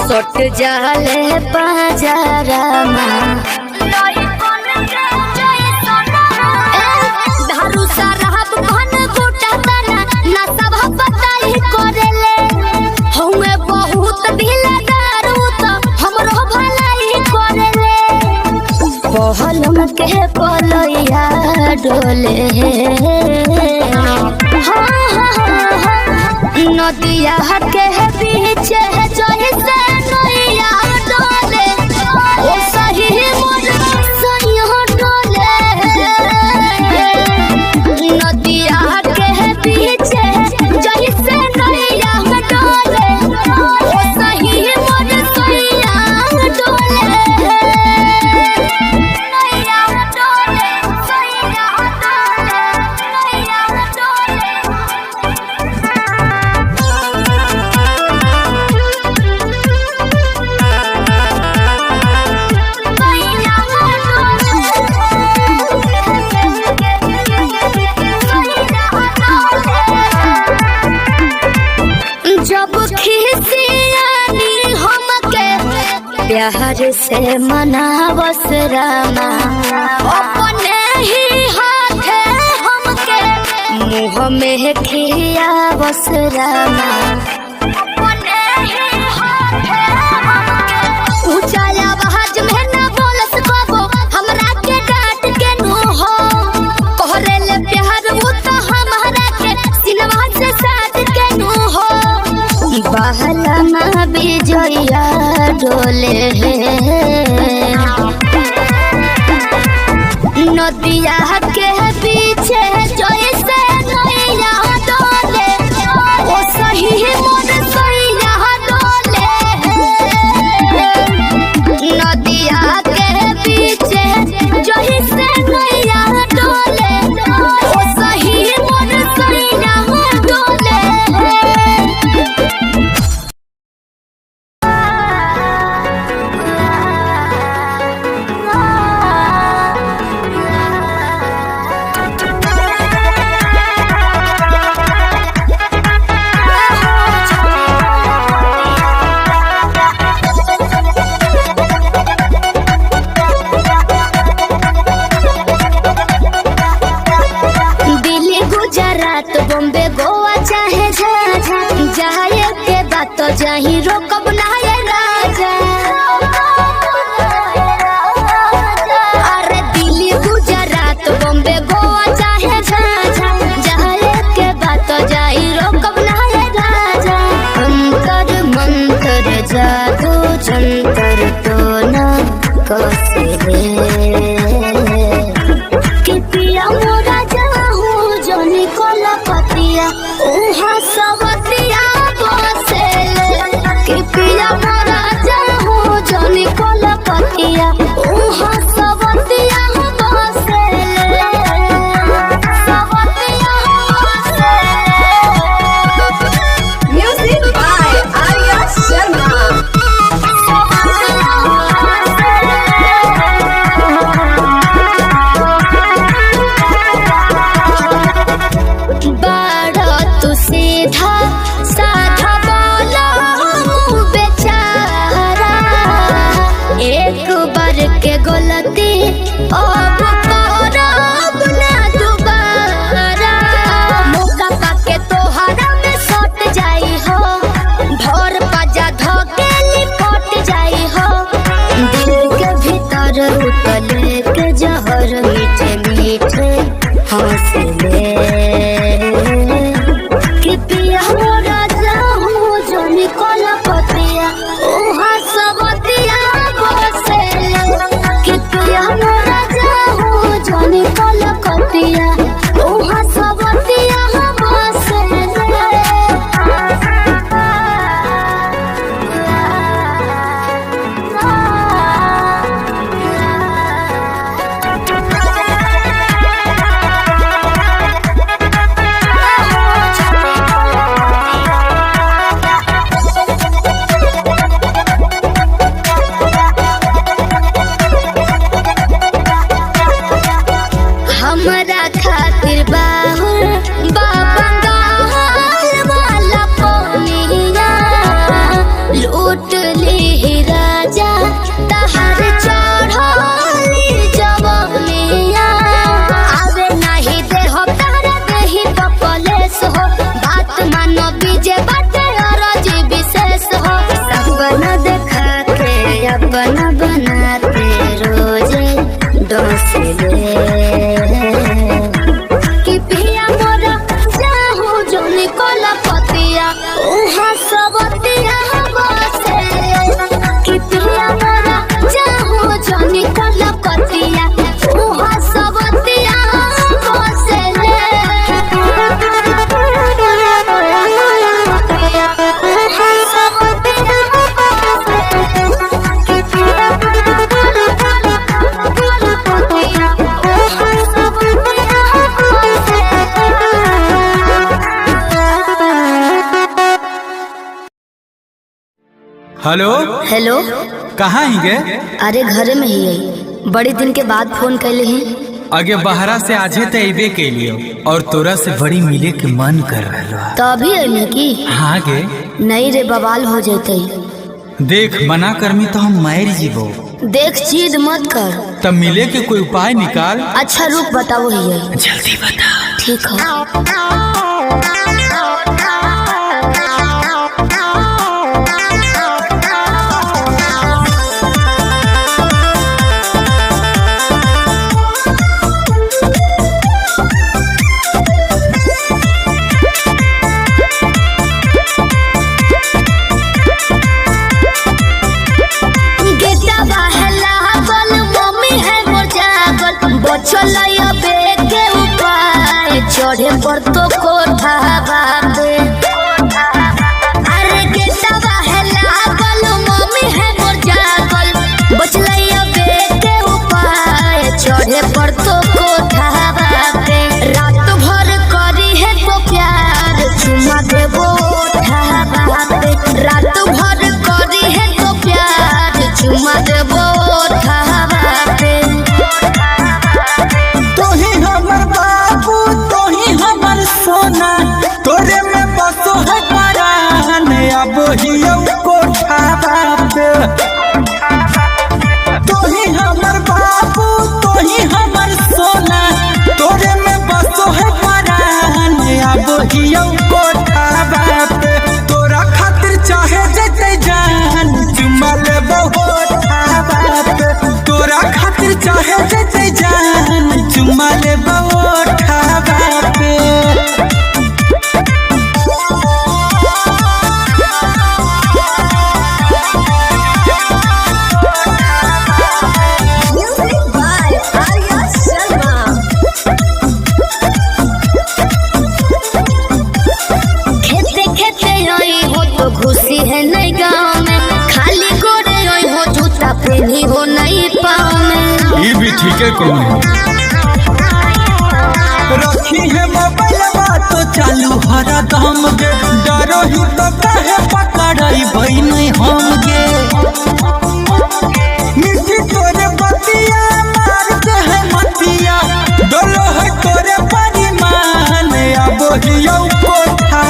सट जाले पाजरामा लोही कन के जैसन धारू शराब घन गोटा तना ना सब बताई करेले हमें बहुत ढीला दारू तो हमरो भलाई करेले। पहलम के पलैया डोले नदिया के पीछे जैसे नैया डोले। प्यार से मनावस रामा अपने ही हाथे हमके मुँह में खियावस रामा अपने ही हाथे हमके ऊंचा आवाज में ना बोलस कबो हमरा के डांट के नु हो कोहरे ले प्यार वो तो हमारा के सिनवा से साथ के नु हो बहला माँ बिजया डोले नदिया के पीछे जैसे नैया डोले ओ सही मोर सैया डोले नदिया के पीछे जैसे नैया डोले ओ सही मोर सैया डोले दिल्ली गुजरात बॉम्बे गोवा चाहे जाए के बात तो जाही रोकब ना ये राजा अरे दिल्ली गुजरात बॉम्बे गोवा चाहे जाए के बात तो जाही रोकब ना ये राजा अंतर मंतर जादू जंतर तो ना कसे कि पिया मोरा जाहू जनी कोला पतिया उहा सवतिया बसेले कि पिया मोरा जाहू जनी कोला पतिया उहा सवतिया बसेले सवतिया बसेले म्यूजिक बाय आर्या शर्मा। बाड़ा तू सीधा साधा बोला बेचारा एक बार के गलती अब करब ना दोबारा मौका पाके तोहरा में सट जाई हो भोर पजा धोके लिपट जाई हो दिल के भीतर उतले के जहर मीठे मीठे हंसले कि पिया मोरा जाहू जनी कोला पतिया उहा सबतिया बसेले कि पिया मोरा जाहू जनी कोला पतिया उहा सबतिया हमरा खातिर बाहुर बाबा गाल वाला पोनिया लूट ली राजा तहर चढ़ली जवनिया आवे नहीं दे हो तारा देही पपलेस हो बात मानो बीजे बाटे और जी विशेष हो सपना देखा के अपना बनाते रोजे डोसले कि पिया मोरा जाहू जनी कोला पतिया उहा सबतिया बसेले कि पिया मोरा जाहू जनी कोला पतिया उहा सबतिया बसेले हेलो हेलो कहाँ ही गे? अरे घरे में ही है बड़ी दिन के बाद फोन कैले हैं आगे बहरा से आजे तो अबे के लिए और तोरा से बड़ी मिले के मन कर रहा तो अभी अइने की हाँ गे नहीं रे बवाल हो जैते देख मना करमी तो हम मार जीवो। देख जिद मत कर। तब मिले के कोई उपाय निकाल। अच्छा रुक बताओ ये। जल्दी बता। ठीक है। चढ़े पर तो कोठा बाबे अरे गेटवा है लागल मम्मी है मोर जागल बचलैया बेटे उपाय चढ़े पर तो कोठा बाबे रात भर करी है तो प्यार चुमा देबो ओठा बाबे रात भर करी है तो प्यार चुमा देबो ओठा बाबे सोना तोरे में बसो है परान अब हियो कोठा बाबे तोही हमर बाबू तोही हमर सोना तोरे में बसो है परान अब हियो कोठा बाबे तोरा खातिर चाहे जते जान चुमा लेबो ओठा बाबे तोरा खातिर चाहे जते जान चुमा लेबो ओठा बाबे घुसी है नहीं गाँव में खाली गोरे हो जूता पहनी हो नहीं पाँव में ये भी ठीक है कौन रखी है मोबाइल तो चालू हरा दम गे डरो ही तो कहे पकड़ाई भाई नहीं हम गे मिठी तोरे बतिया मार के है मतिया डोलो है तोरे परिमान अब हियो कोठा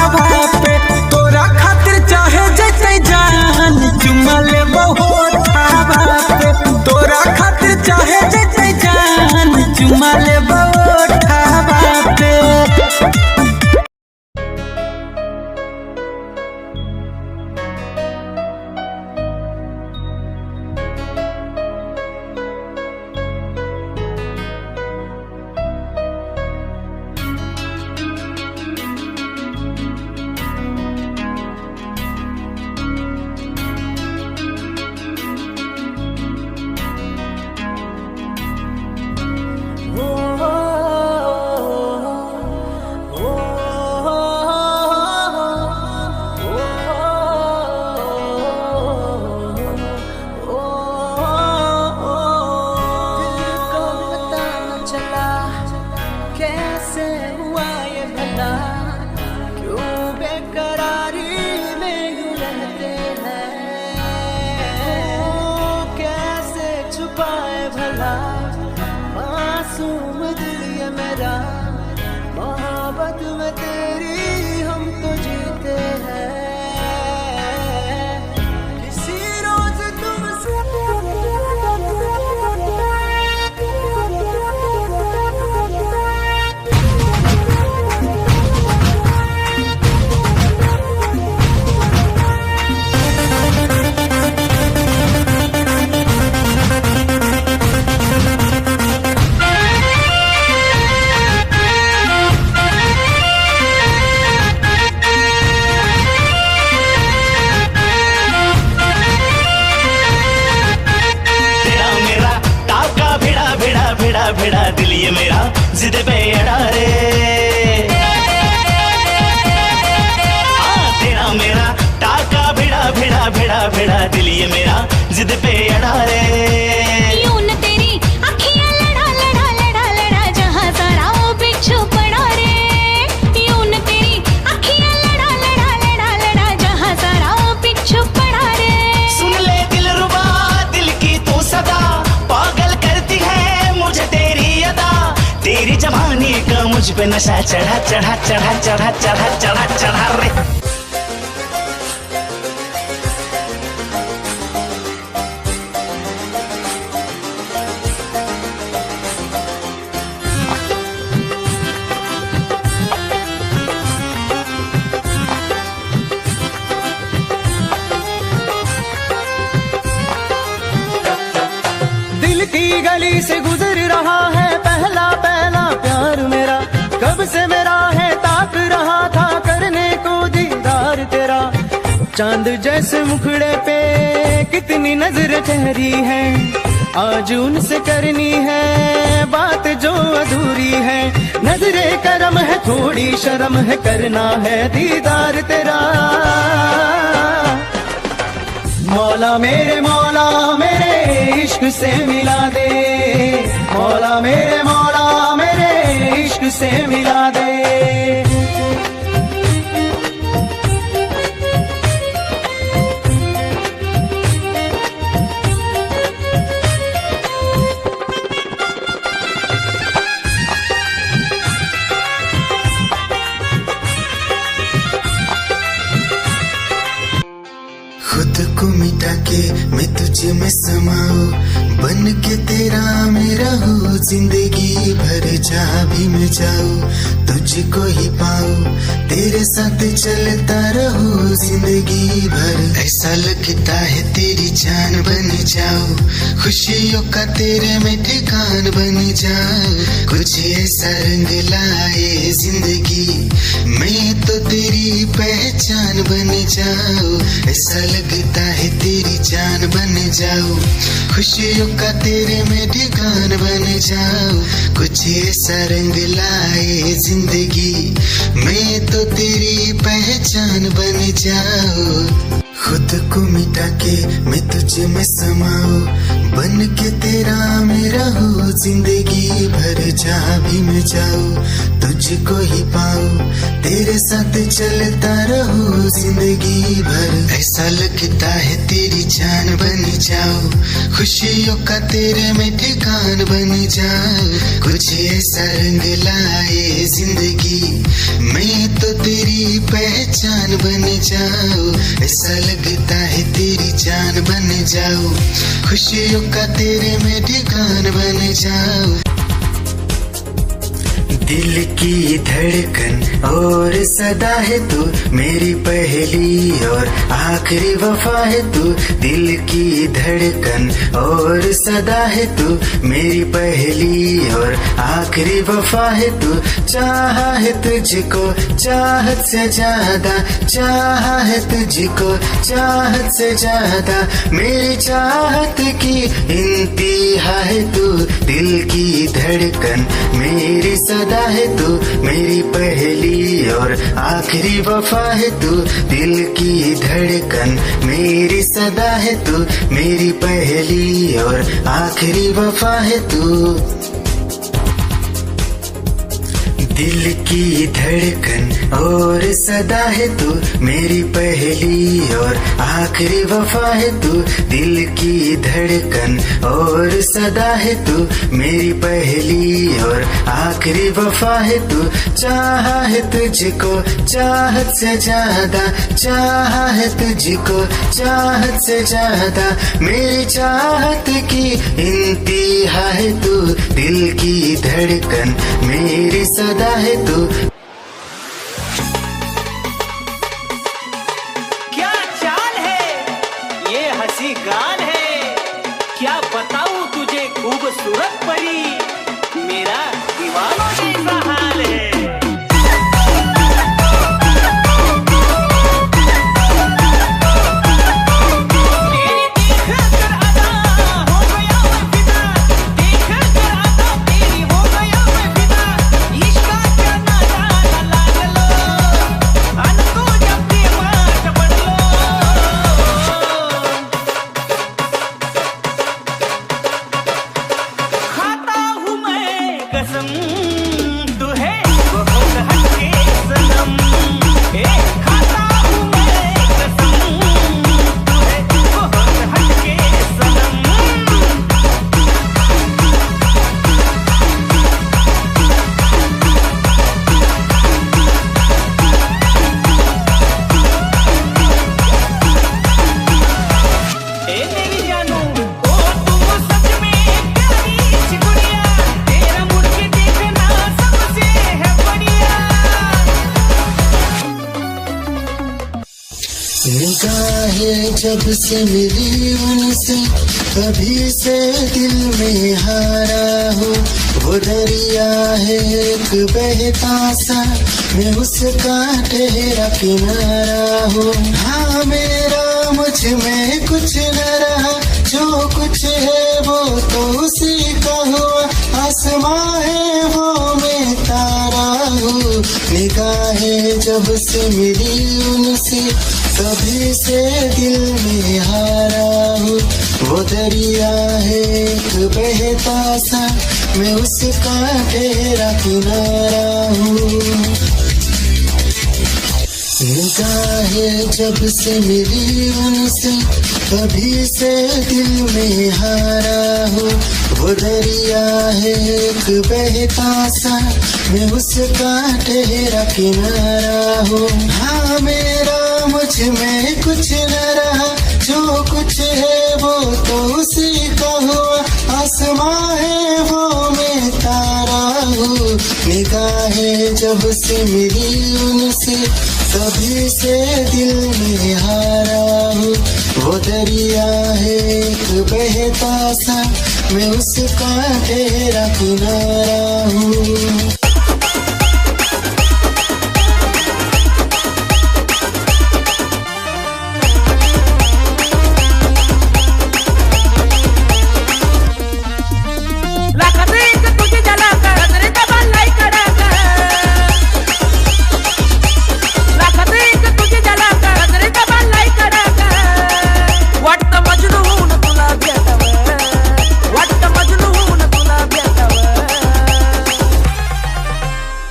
पे तोरा खातिर चाहे जते जान चुमा लेबो ओठा पे तोरा खातिर चाहे जते जान चुमा लेबो ओठा पे भिड़ा दिल ये मेरा जिद पे अड़ा रे तेरा मेरा टाका भिड़ा दिल ये मेरा जिद पे अड़ा रे यूं तेरी अखियां लड़ा जहां सारा वो बिच्छू पड़ा रे यूं तेरी अखियां लड़ा जहां सारा वो बिच्छू पड़ा रे सुन ले दिल रुबा दिल की तू सदा पागल करती है मुझे तेरी अदा तेरी जवानी का मुझ पे नशा चढ़ा रे गली गली से गुजर रहा है पहला पहला प्यार मेरा, कब से मेरा है ताक रहा था करने को दीदार तेरा। चांद जैसे मुखड़े पे कितनी नजर ठहरी है, आज उनसे करनी है बात जो अधूरी है। नजरे करम है थोड़ी शर्म है, करना है दीदार तेरा। मौला मेरे इश्क से मिला दे, मौला मेरे इश्क से मिला दे। खुद को मिटा के मैं तुझे में समाऊं, बन के तेरा मेरा हो जिंदगी भर। जहाँ भी मैं जाऊं तुझको ही पाऊं, तेरे साथ चलता रहूं जिंदगी भर। ऐसा लगता है तेरी जान बन जाऊं, खुशियों का तेरे में ठिकान बन जाऊं। कुछ ऐसा रंग लाए जिंदगी, मैं तो तेरी पहचान बन जाऊं। ऐसा लगता है तेरी जान बन जाऊं, खुशियों का तेरे में ठिकान बन जाऊं। कुछ ऐसा रंग लाए जिंदगी, मैं तो तेरी पहचान बन जाऊं। खुद को मिटा के मैं तुझे में समाऊं, बन के तेरा मेरा हो जिंदगी भर। जहाँ भी मैं जाऊं तुझको ही पाऊं, तेरे साथ चलता रहूं जिंदगी भर। ऐसा लगता है तेरी जान बन जाऊं, खुशियों का तेरे में ठिकान बन जाऊं। कुछ ऐसा रंग लाए जिंदगी, मैं तो तेरी पहचान बन जाऊं। ऐसा लगता है तेरी जान बन जाऊं, खुशियों का तेरे में ठिकान बन जाऊं। दिल की धड़कन और सदा है तू, मेरी पहली और आखिरी वफा है तू। दिल की धड़कन और सदा है तू, मेरी पहली और आखिरी वफा है तू। चाहा है तुझको चाहत से ज्यादा, चाहा है तुझको चाहत से ज्यादा। मेरी चाहत की इंतहा है तू, दिल की धड़कन मेरी सदा है तू। मेरी पहली और आखिरी वफा है तू, दिल की धड़कन मेरी सदा है तू। मेरी पहली और आखिरी वफा है तू। दिल की धड़कन और सदा है तू, मेरी पहली और आखिरी वफा है तू। दिल की धड़कन और सदा है तू, मेरी पहली और आखिरी वफा है तू। चाहा है तुझको चाहत से ज्यादा, चाहा है तुझको चाहत से ज्यादा। मेरी चाहत की इंतहा है तू, दिल की धड़कन मेरी सदा है तू। क्या चाल है ये हंसी गाल है, क्या बताऊं तुझे खूबसूरत परी, मेरा दीवानों जैसा हाल है। इश्क का क्या नाता निगाहें जब से मिली उनसे तभी से दिल में हारा हूँ। वो दरिया है एक बहता सा, मैं उसका ठहरा किनारा हूँ। हाँ मेरा मुझ में कुछ न रहा, जो कुछ है वो तो उसी का हुआ। आसमां है वो मैं तारा हूँ। निगाहें जब से मिली उनसे तभी से दिल में हारा हूँ। वो दरिया है एक बहता सा, मैं उसका ठहरा किनारा हूँ। निगाहें जब से मिली उनसे तभी से दिल में हारा हूँ। वो दरिया है एक बहता सा, मैं उसका ठहरा किनारा हूँ। हाँ मेरा मुझ में कुछ न रहा, जो कुछ है वो तो उसी का हुआ। आसमां है वो मैं तारा हूँ। निगाहें जब से मिली उनसे तभी से दिल में हारा हूँ। वो दरिया है एक बहता सा, मैं उसका ठहरा किनारा हूँ।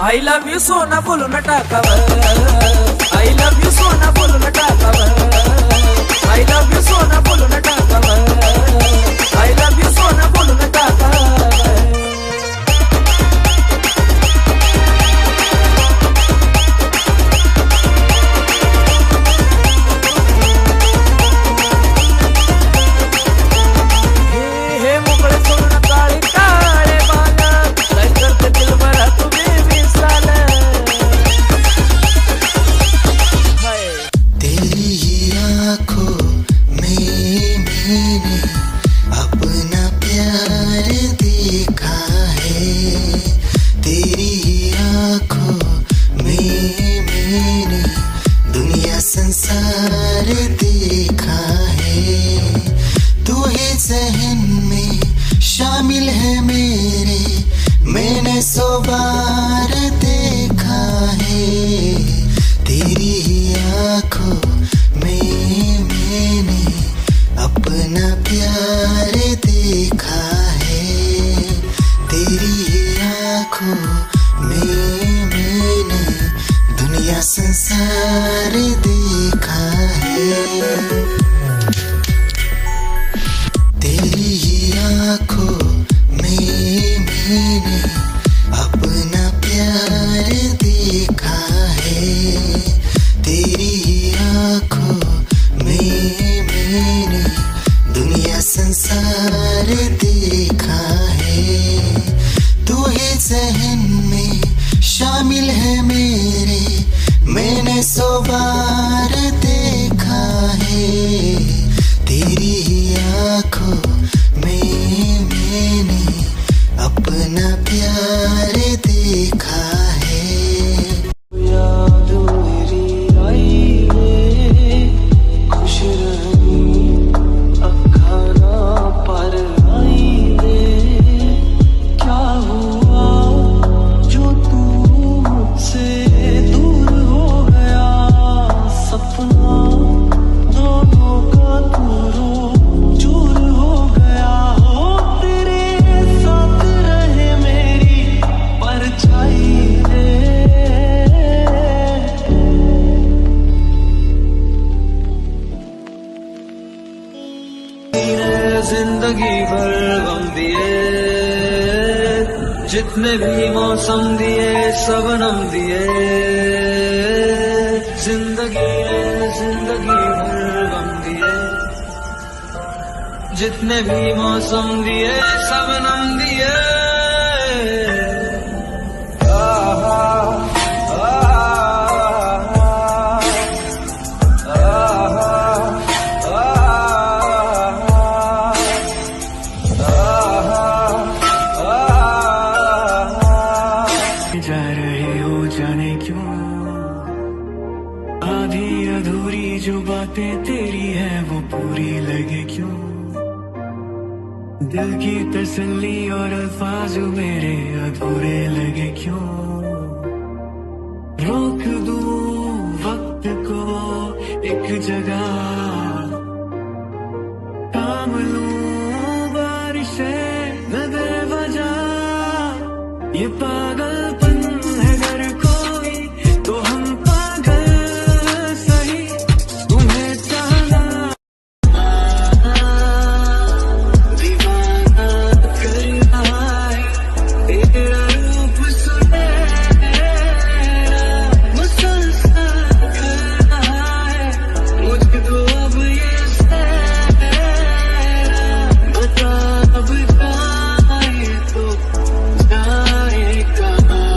I love you सोना बोलो न टाकावर। I love you सोना बोलो न टाकावर। I love you सोना बोलो न टाकावर। I love you सोना बोलो न टाकावर। हे मोकळे सोना काळे काळे बाला, काय करते दिल भरा तुम्ही तेरी ही आँखों में मैंने अपना प्यार देखा है। तेरी ही आँखों में मैंने दुनिया संसार देखा है। तू ही ज़हन में शामिल है मेरे, मैंने 100 बार देखा है। तेरी ही आँखों में मैंने अपना प्यार देखा है। तेरी ही आँखों में मैंने दुनिया संसार देखा है। तेरी ही आँखों में मैंने अपना प्यार देखा है। तेरी ही आँखों में मैंने दुनिया संसार देखा है। तू ही ज़हन में शामिल है मेरे, मैंने 100 बार देखा है। तेरी ही आँखों में मैंने अपना प्यार देखा है। याद मेरी आई वे, खुश रही अखाना पर आई वे। क्या हुआ जो तू मुझसे दूर हो गया, सपना दोनों का दूरों चूर हो गया। हो तेरे साथ रहे मेरी परछाई रे। जिंदगी भर गम दिए, जितने भी मौसम दिए सबनम दिए। जिंदगी भर गम दिए, जितने भी मौसम दिए सबनम दिए। आहा, आहा, आहा। आधी अधूरी जो बातें तेरी है वो पूरी लगे क्यों। दिल की तसल्ली और अल्फाज मेरे अधूरे लगे क्यों। रोक दूं वक्त को एक जगह, थाम लूं बारिशें न दे वजह। ये पागलपन है अगर कोई तो हम पागल सही, तुम्हें चाहना दीवाना कर रहा है तेरा रूप सुनहरा मुसलसल कर रहा है मुझको अब ये सहरा। बता अब जाए तो जाए कहाँ,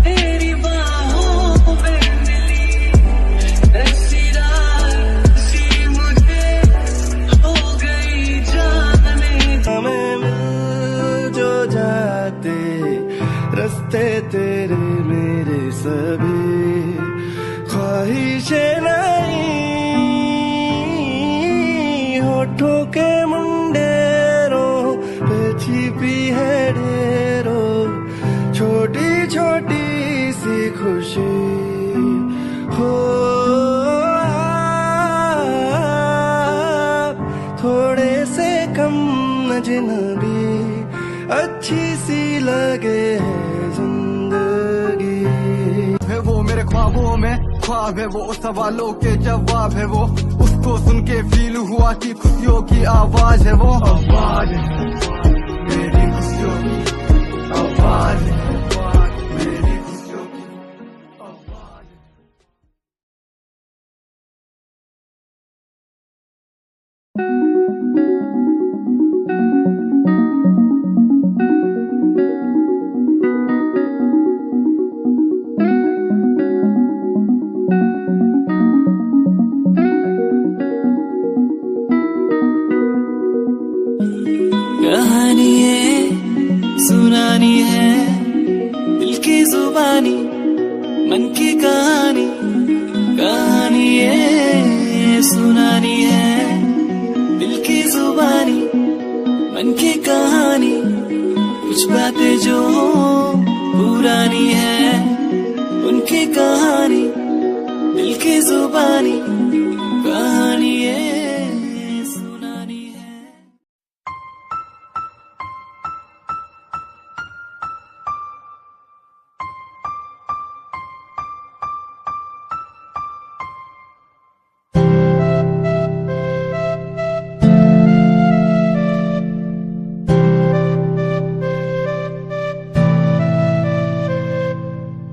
तेरी बाहों में मिली ऐसी रात सी मुझे हो गई जाने। हमें मिल जो जाते रास्ते तेरे मेरे सभी, ख्वाहिशें नहीं होठों के मुंडेरों पे छिपी है ढेरों छोटी छोटी सी खुशी हो। आप थोड़े से कम अजनबी अच्छी सी लगे है जिंदगी। है वो मेरे ख्वाबों में ख्वाब है वो, सवालों के जवाब है वो, उसको सुन के फील हुआ कि खुशियों की आवाज है वो। आवाज है मेरी खुशियों की, आवाज है मेरी खुशियों की, आवाज है। कहानी ये सुनानी है दिल की जुबानी मन की कहानी। कहानी ये सुनानी है दिल की जुबानी मन की कहानी। कुछ बातें जो पुरानी है उनकी कहानी दिल की जुबानी। कहानी ये सुनानी है।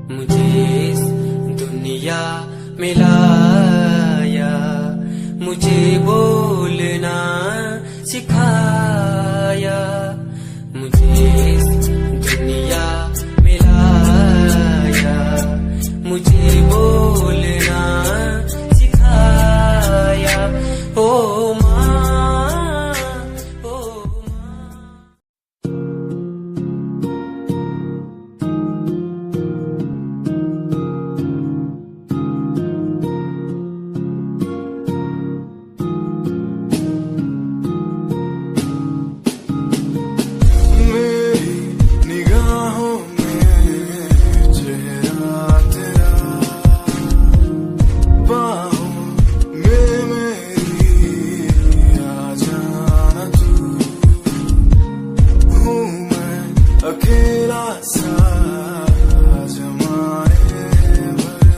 मुझे इस दुनिया में लाया, मुझे बोलना सिखाया। मुझे इस दुनिया में लाया, मुझे बोलना सिखाया। ओ माँ, ओ मेरी निगाहों में चेहरा तेरा, बाहों में मेरी आ जाना तू। हूँ मैं अकेला सा जमाने भर,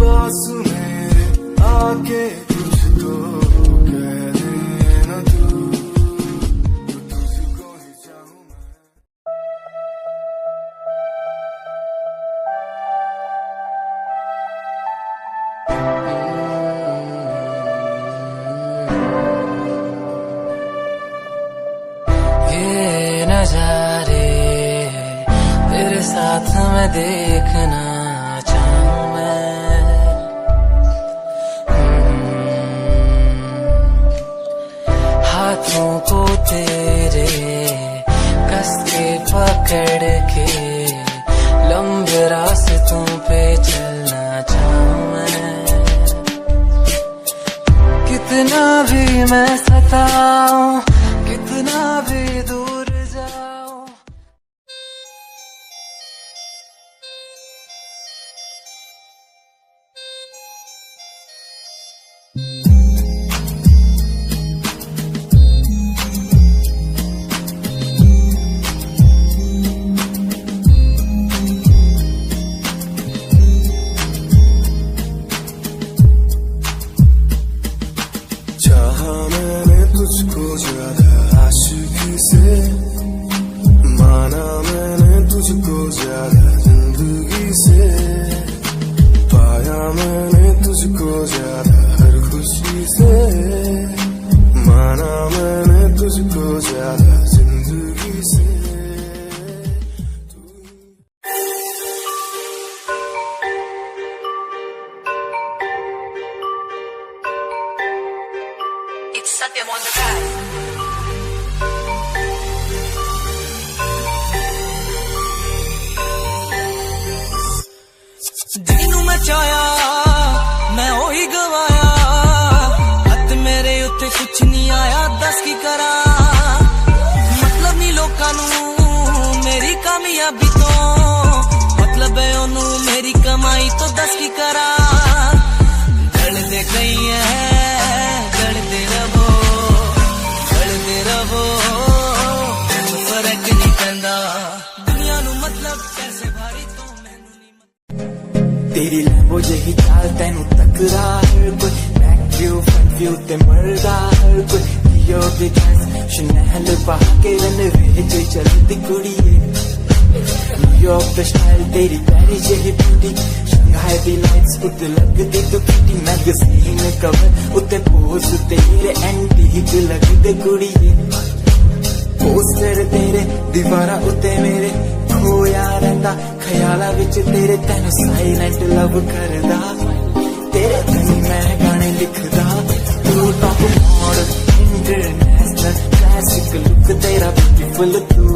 पास मेरे आके कुछ तो कह देना तू, तुझको ही चाहूँ मैं। ये नजारे तेरे साथ मैं देखना चाहूँ मैं। हाथों को तेरे कस के पकड़ के लंबे मैंने तुझको ज्यादा हर खुशी से, माना मैंने तुझको ज्यादा जिंदगी से। It's Satyam on the track. ਜਿਹਨੂੰ ਮੈਂ ਚਾਹਿਆ ਮੈਂ ਉਹੀ ਗਵਾਇਆ, ਹੱਥ ਮੇਰੇ ਉੱਤੇ ਕੁਛ ਨਹੀਂ ਆਇਆ, ਦੱਸ ਕੀ ਕਰਾਂ। ਮਤਲਬ ਨਹੀਂ ਲੋਕਾਂ ਨੂੰ ਮੇਰੀ ਕਾਮਯਾਬੀ ਤੋਂ, ਮਤਲਬ ਹੈ ਉਹਨੂੰ ਮੇਰੀ ਕਮਾਈ ਤੋਂ, ਦੱਸ ਕੀ ਕਰਾਂ। ਜਲਦੇ ਕਈ ਹੈ ਜਲਦੇ ਰਵੋ, ਜਲਦੇ ਰਵੋ, ਫਰਕ ਨਹੀਂ ਪੈਂਦਾ ਦੁਨੀਆ ਨੂੰ, ਮਤਲਬ ਪੈਸੇ ਭਾਰੀ ਤੋਂ। तेरी लैम्बो जही चाल तेनू तकदा हर कोई, बैक व्यू फ्रंट व्यू ते मरदा हर कोई। लियो दी ड्रेस शनैल पा के रन विच चलदी कुड़िए, न्यूयॉर्क दा स्टाइल तेरी प्यारी जही ब्यूटी, शंघाई दी लाइट्स उत्ते लगदी तू किटी, मैगज़ीन कवर उत्ते पोज तेरे एंटीक लगदे कुड़िए। पोस्टर तेरे दीवारा उत्ते मेरे खोया रहिंदा, ख्याला विच तेरे तैनू साइलेंट लव करदा, तेरे कनी मैं गाने लिखदा। तू top model international classic look तेरा ब्यूटीफुल, तू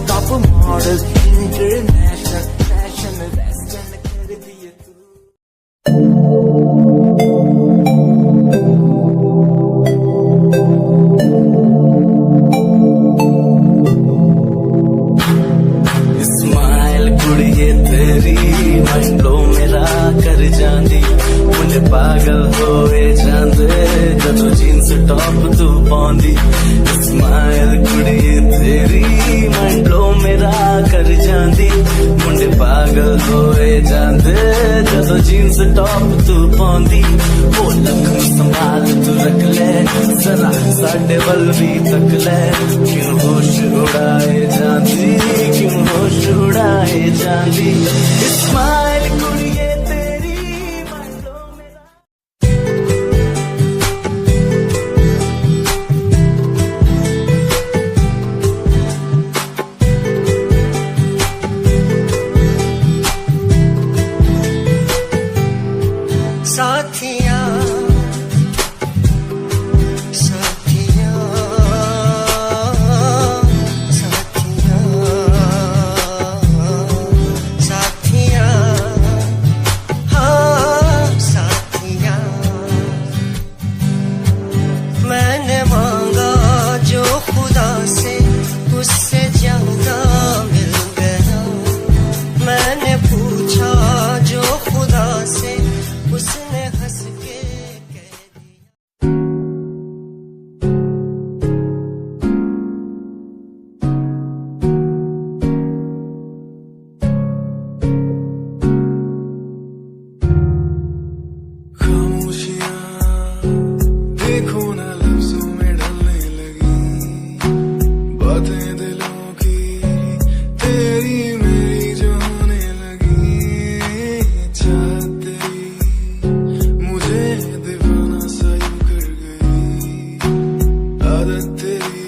top model international fashion western कर दिए तू। मंडो मेरा कर जांदी, मुंडे पागल होए जांदे जदों जीन्स टॉप तू पाउंदी। स्माइल कुड़ी तेरी मंडो मेरा कर जांदी, मुंडे पागल होए जांदे जदों जीन्स टॉप तू पाउंदी। ओ लख संभाल तू रख ले जरा साडे वल भी तक ले, क्यों होश उड़ाए जांदी, क्यों होश उड़ाए जांदी। स्माइल कुड़िए तेरी मंडो मेरा। साथिया साथिया साथिया साथिया, हाँ साथिया। मैंने मांगा जो खुदा से उससे ज्यादा मिल गया, मैंने पूछा जो खुदा से उसने हंस के कह दिया। खामोशियां देखो ना लफ्जों में ढलने लगी, बातें दिलों की तेरी मेरी जो होने लगी। चाहत तेरी मुझे दीवाना सा यूं कर गई, आदत तेरी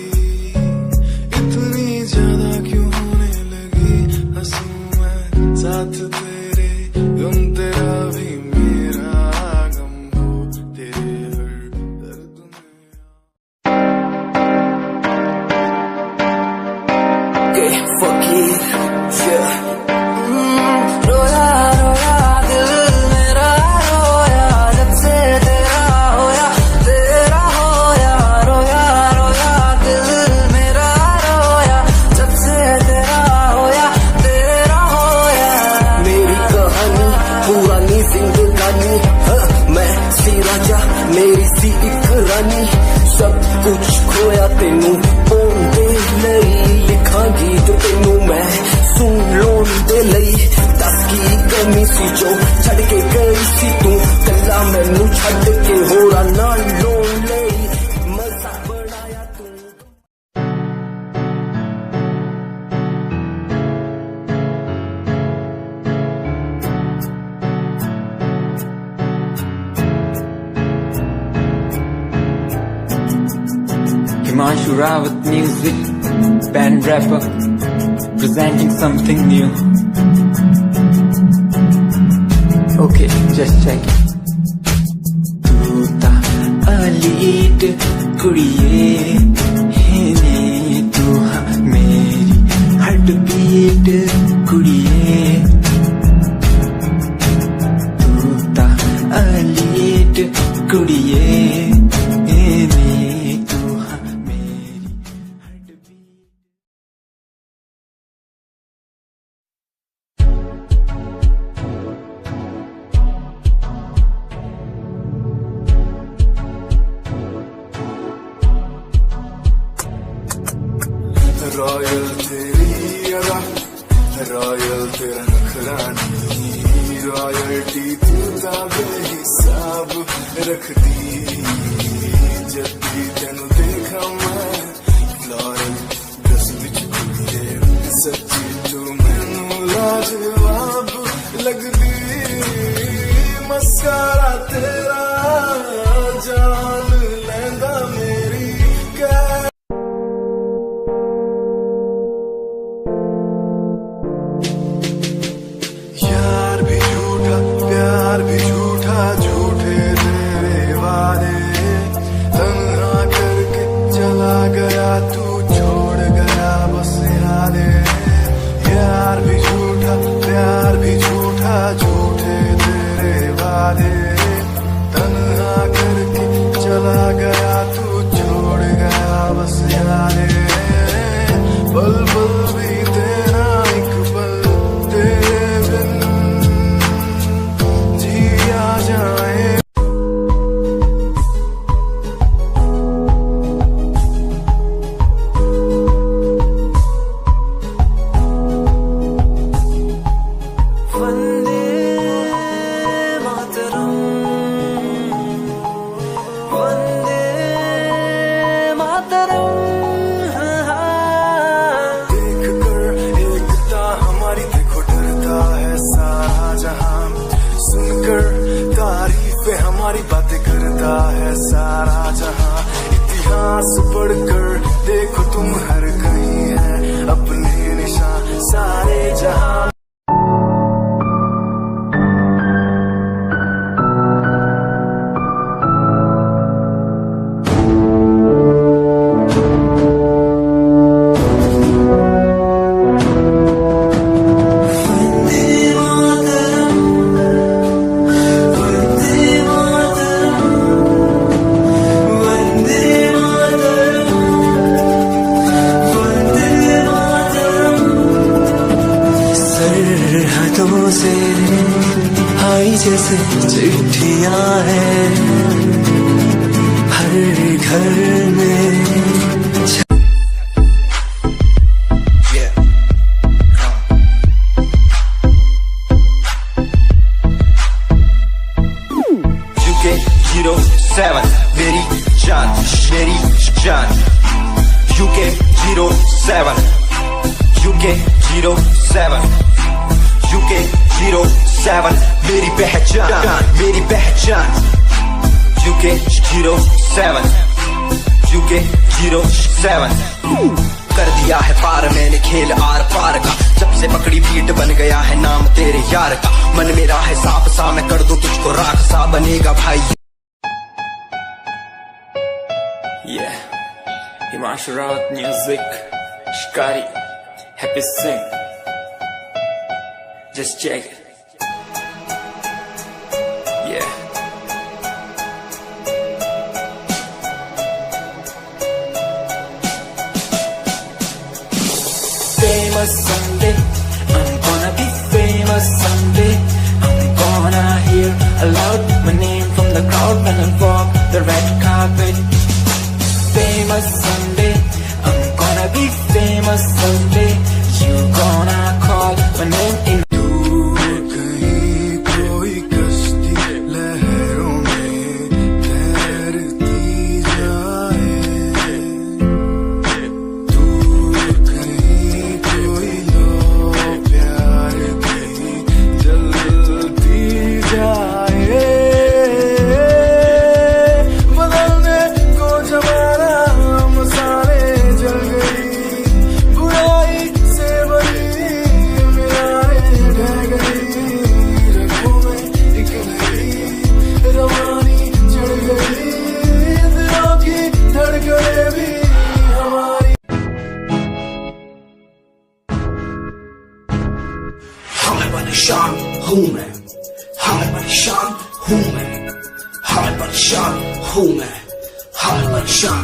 इतनी ज्यादा क्यों होने लगी। हंसूं मैं साथ तेरे, गम तेरा भी मेरा गम हो, तेरे हर दर्द में। Okay, fuck it, yeah. रोया रोया दिल मेरा रोया, जब से तेरा होया रोया रोया दिल मेरा रोया, जब से तेरा होया। मेरी कहानी पुरानी जिंदगानी, मैं सी राजा मेरी सी एक रानी, सब कुछ खोया तेनू पाउण दे लई, लिखां गीत तेनू मैं सुन लोन दे लई। दस की कमी सी जो छड़ के गई सी तू, कल्ला मैनू छड़ के होरा नाल लोन लई, मजा बनाया तू। Himanshurawat Music, band rapper, presenting something new. Okay, just check it. Tu ta alit kudiye hine tu ha meri heartbeat kudiye. Tu ta alit kudiye hine tu ha meri heartbeat. Royal तेरी अदा royal तेरा नखरानी royalty तू दा बेहिसाब रख दी जब भी तेनू देखा मैं फ्लोरल दस विच कुड़िए सच्ची तू मैनू लाजवाब लगदी मस्कारा तेरा जान लैंदा मेरी कै यार भी झूठा प्यार भी झूठा झूठे तेरे वादे तन्हा करके चला गया तू छोड़ गया बस यादे यार भी झूठा प्यार भी झूठा झूठे तेरे वादे तन्हा करके चला गया तू छोड़ गया बस यादे पल पल भी तेरा एक पल तेरे बिन जिया जाए वंदे मातरम वंदे मातरम देख कर एकता हमारी देखो डरता है सारा जहां सुनकर तारीफें हमारी बातें करता है सारा जहां इतिहास पढ़कर देखो तुम हर कहीं है अपने निशान सारे जहां सरहदों से आई जैसे चिट्ठियां हैं हर घर में UK 07 मेरी जान UK 07 UK 07 UK 07 मेरी पहचान UK 07 UK 07 कर दिया है पार मैंने खेल आर पार का जब से पकड़ी बीट बन गया है नाम तेरे यार का मन मेरा है सांप सा मैं कर दूं तुझको राख सा बनेगा भाई Yeah, Himanshurawat Music, Shikari, Happy Singh. Just check it. Yeah. Famous someday, I'm gonna be famous someday. I'm gonna hear aloud my name from the crowd when I walk the red carpet. Famous someday, I'm gonna be famous someday. You gonna call my name in. कहीं कोई कश्ती लहरों में तैरती जाए दूर कहीं कोई लो प्यार की जलती जाए हाँ मैं परेशान हूँ मैं, हाँ मैं परेशान हूँ मैं, हाँ मैं परेशान हूँ मैं, हाँ मैं परेशान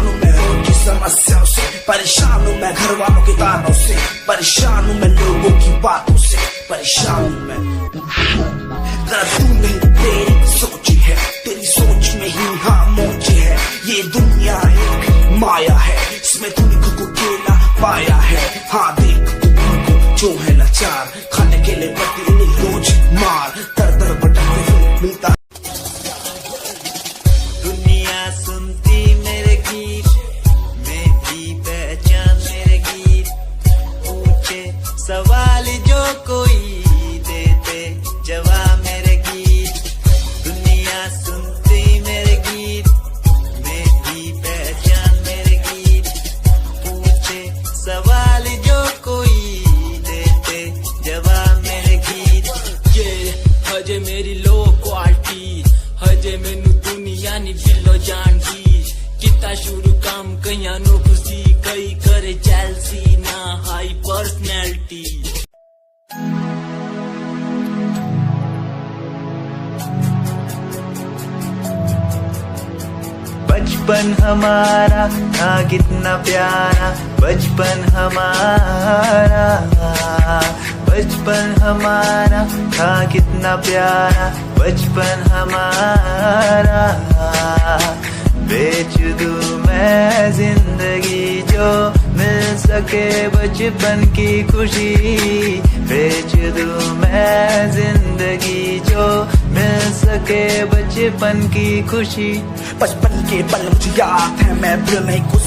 हूँ मैं रोज की समस्याओं से, परेशान हूँ मैं घर वालों के तानों से, परेशान हूँ मैं लोगों की बातों से, परेशान हूँ मैं। जरा तू नहीं तेरी सोच है, तेरी सोच में ही हाँ मोच है, ये दुनिया एक माया है, इसमें तूने खुद को अकेला पाया है। हाँ देख को जो है लाचार, खाने के लिए पति उन्हें रोज मार, दर दर भटकते हुए मिलता। दुनिया सुनती मेरे गीत, मेरी पहचान मेरे गीत, पूछे सवाल जो कोई देते जवाब मेरे गीत। दुनिया सुनती मेरे गीत, मेरी पहचान मेरे गीत, पूछे सवाल जो कोई देते जवाब मेरे गीत। ये हजे मेरी लो क्वालिटी, हजे मैनू दुनिया नी दिलो जानदी, किता शुरू काम कईयां नो खुशी, कई करे जेलसी ना हाई पर्सनैलिटी। बचपन हमारा था कितना प्यारा, बचपन हमारा, बचपन हमारा था कितना प्यारा, बचपन हमारा। बेच दूं मैं जिंदगी जो मिल सके बचपन की खुशी, बेच दूं मैं जिंदगी जो मिल सके बचपन की खुशी। बचपन के पल मुझे याद है, मैं भूल नहीं कुछ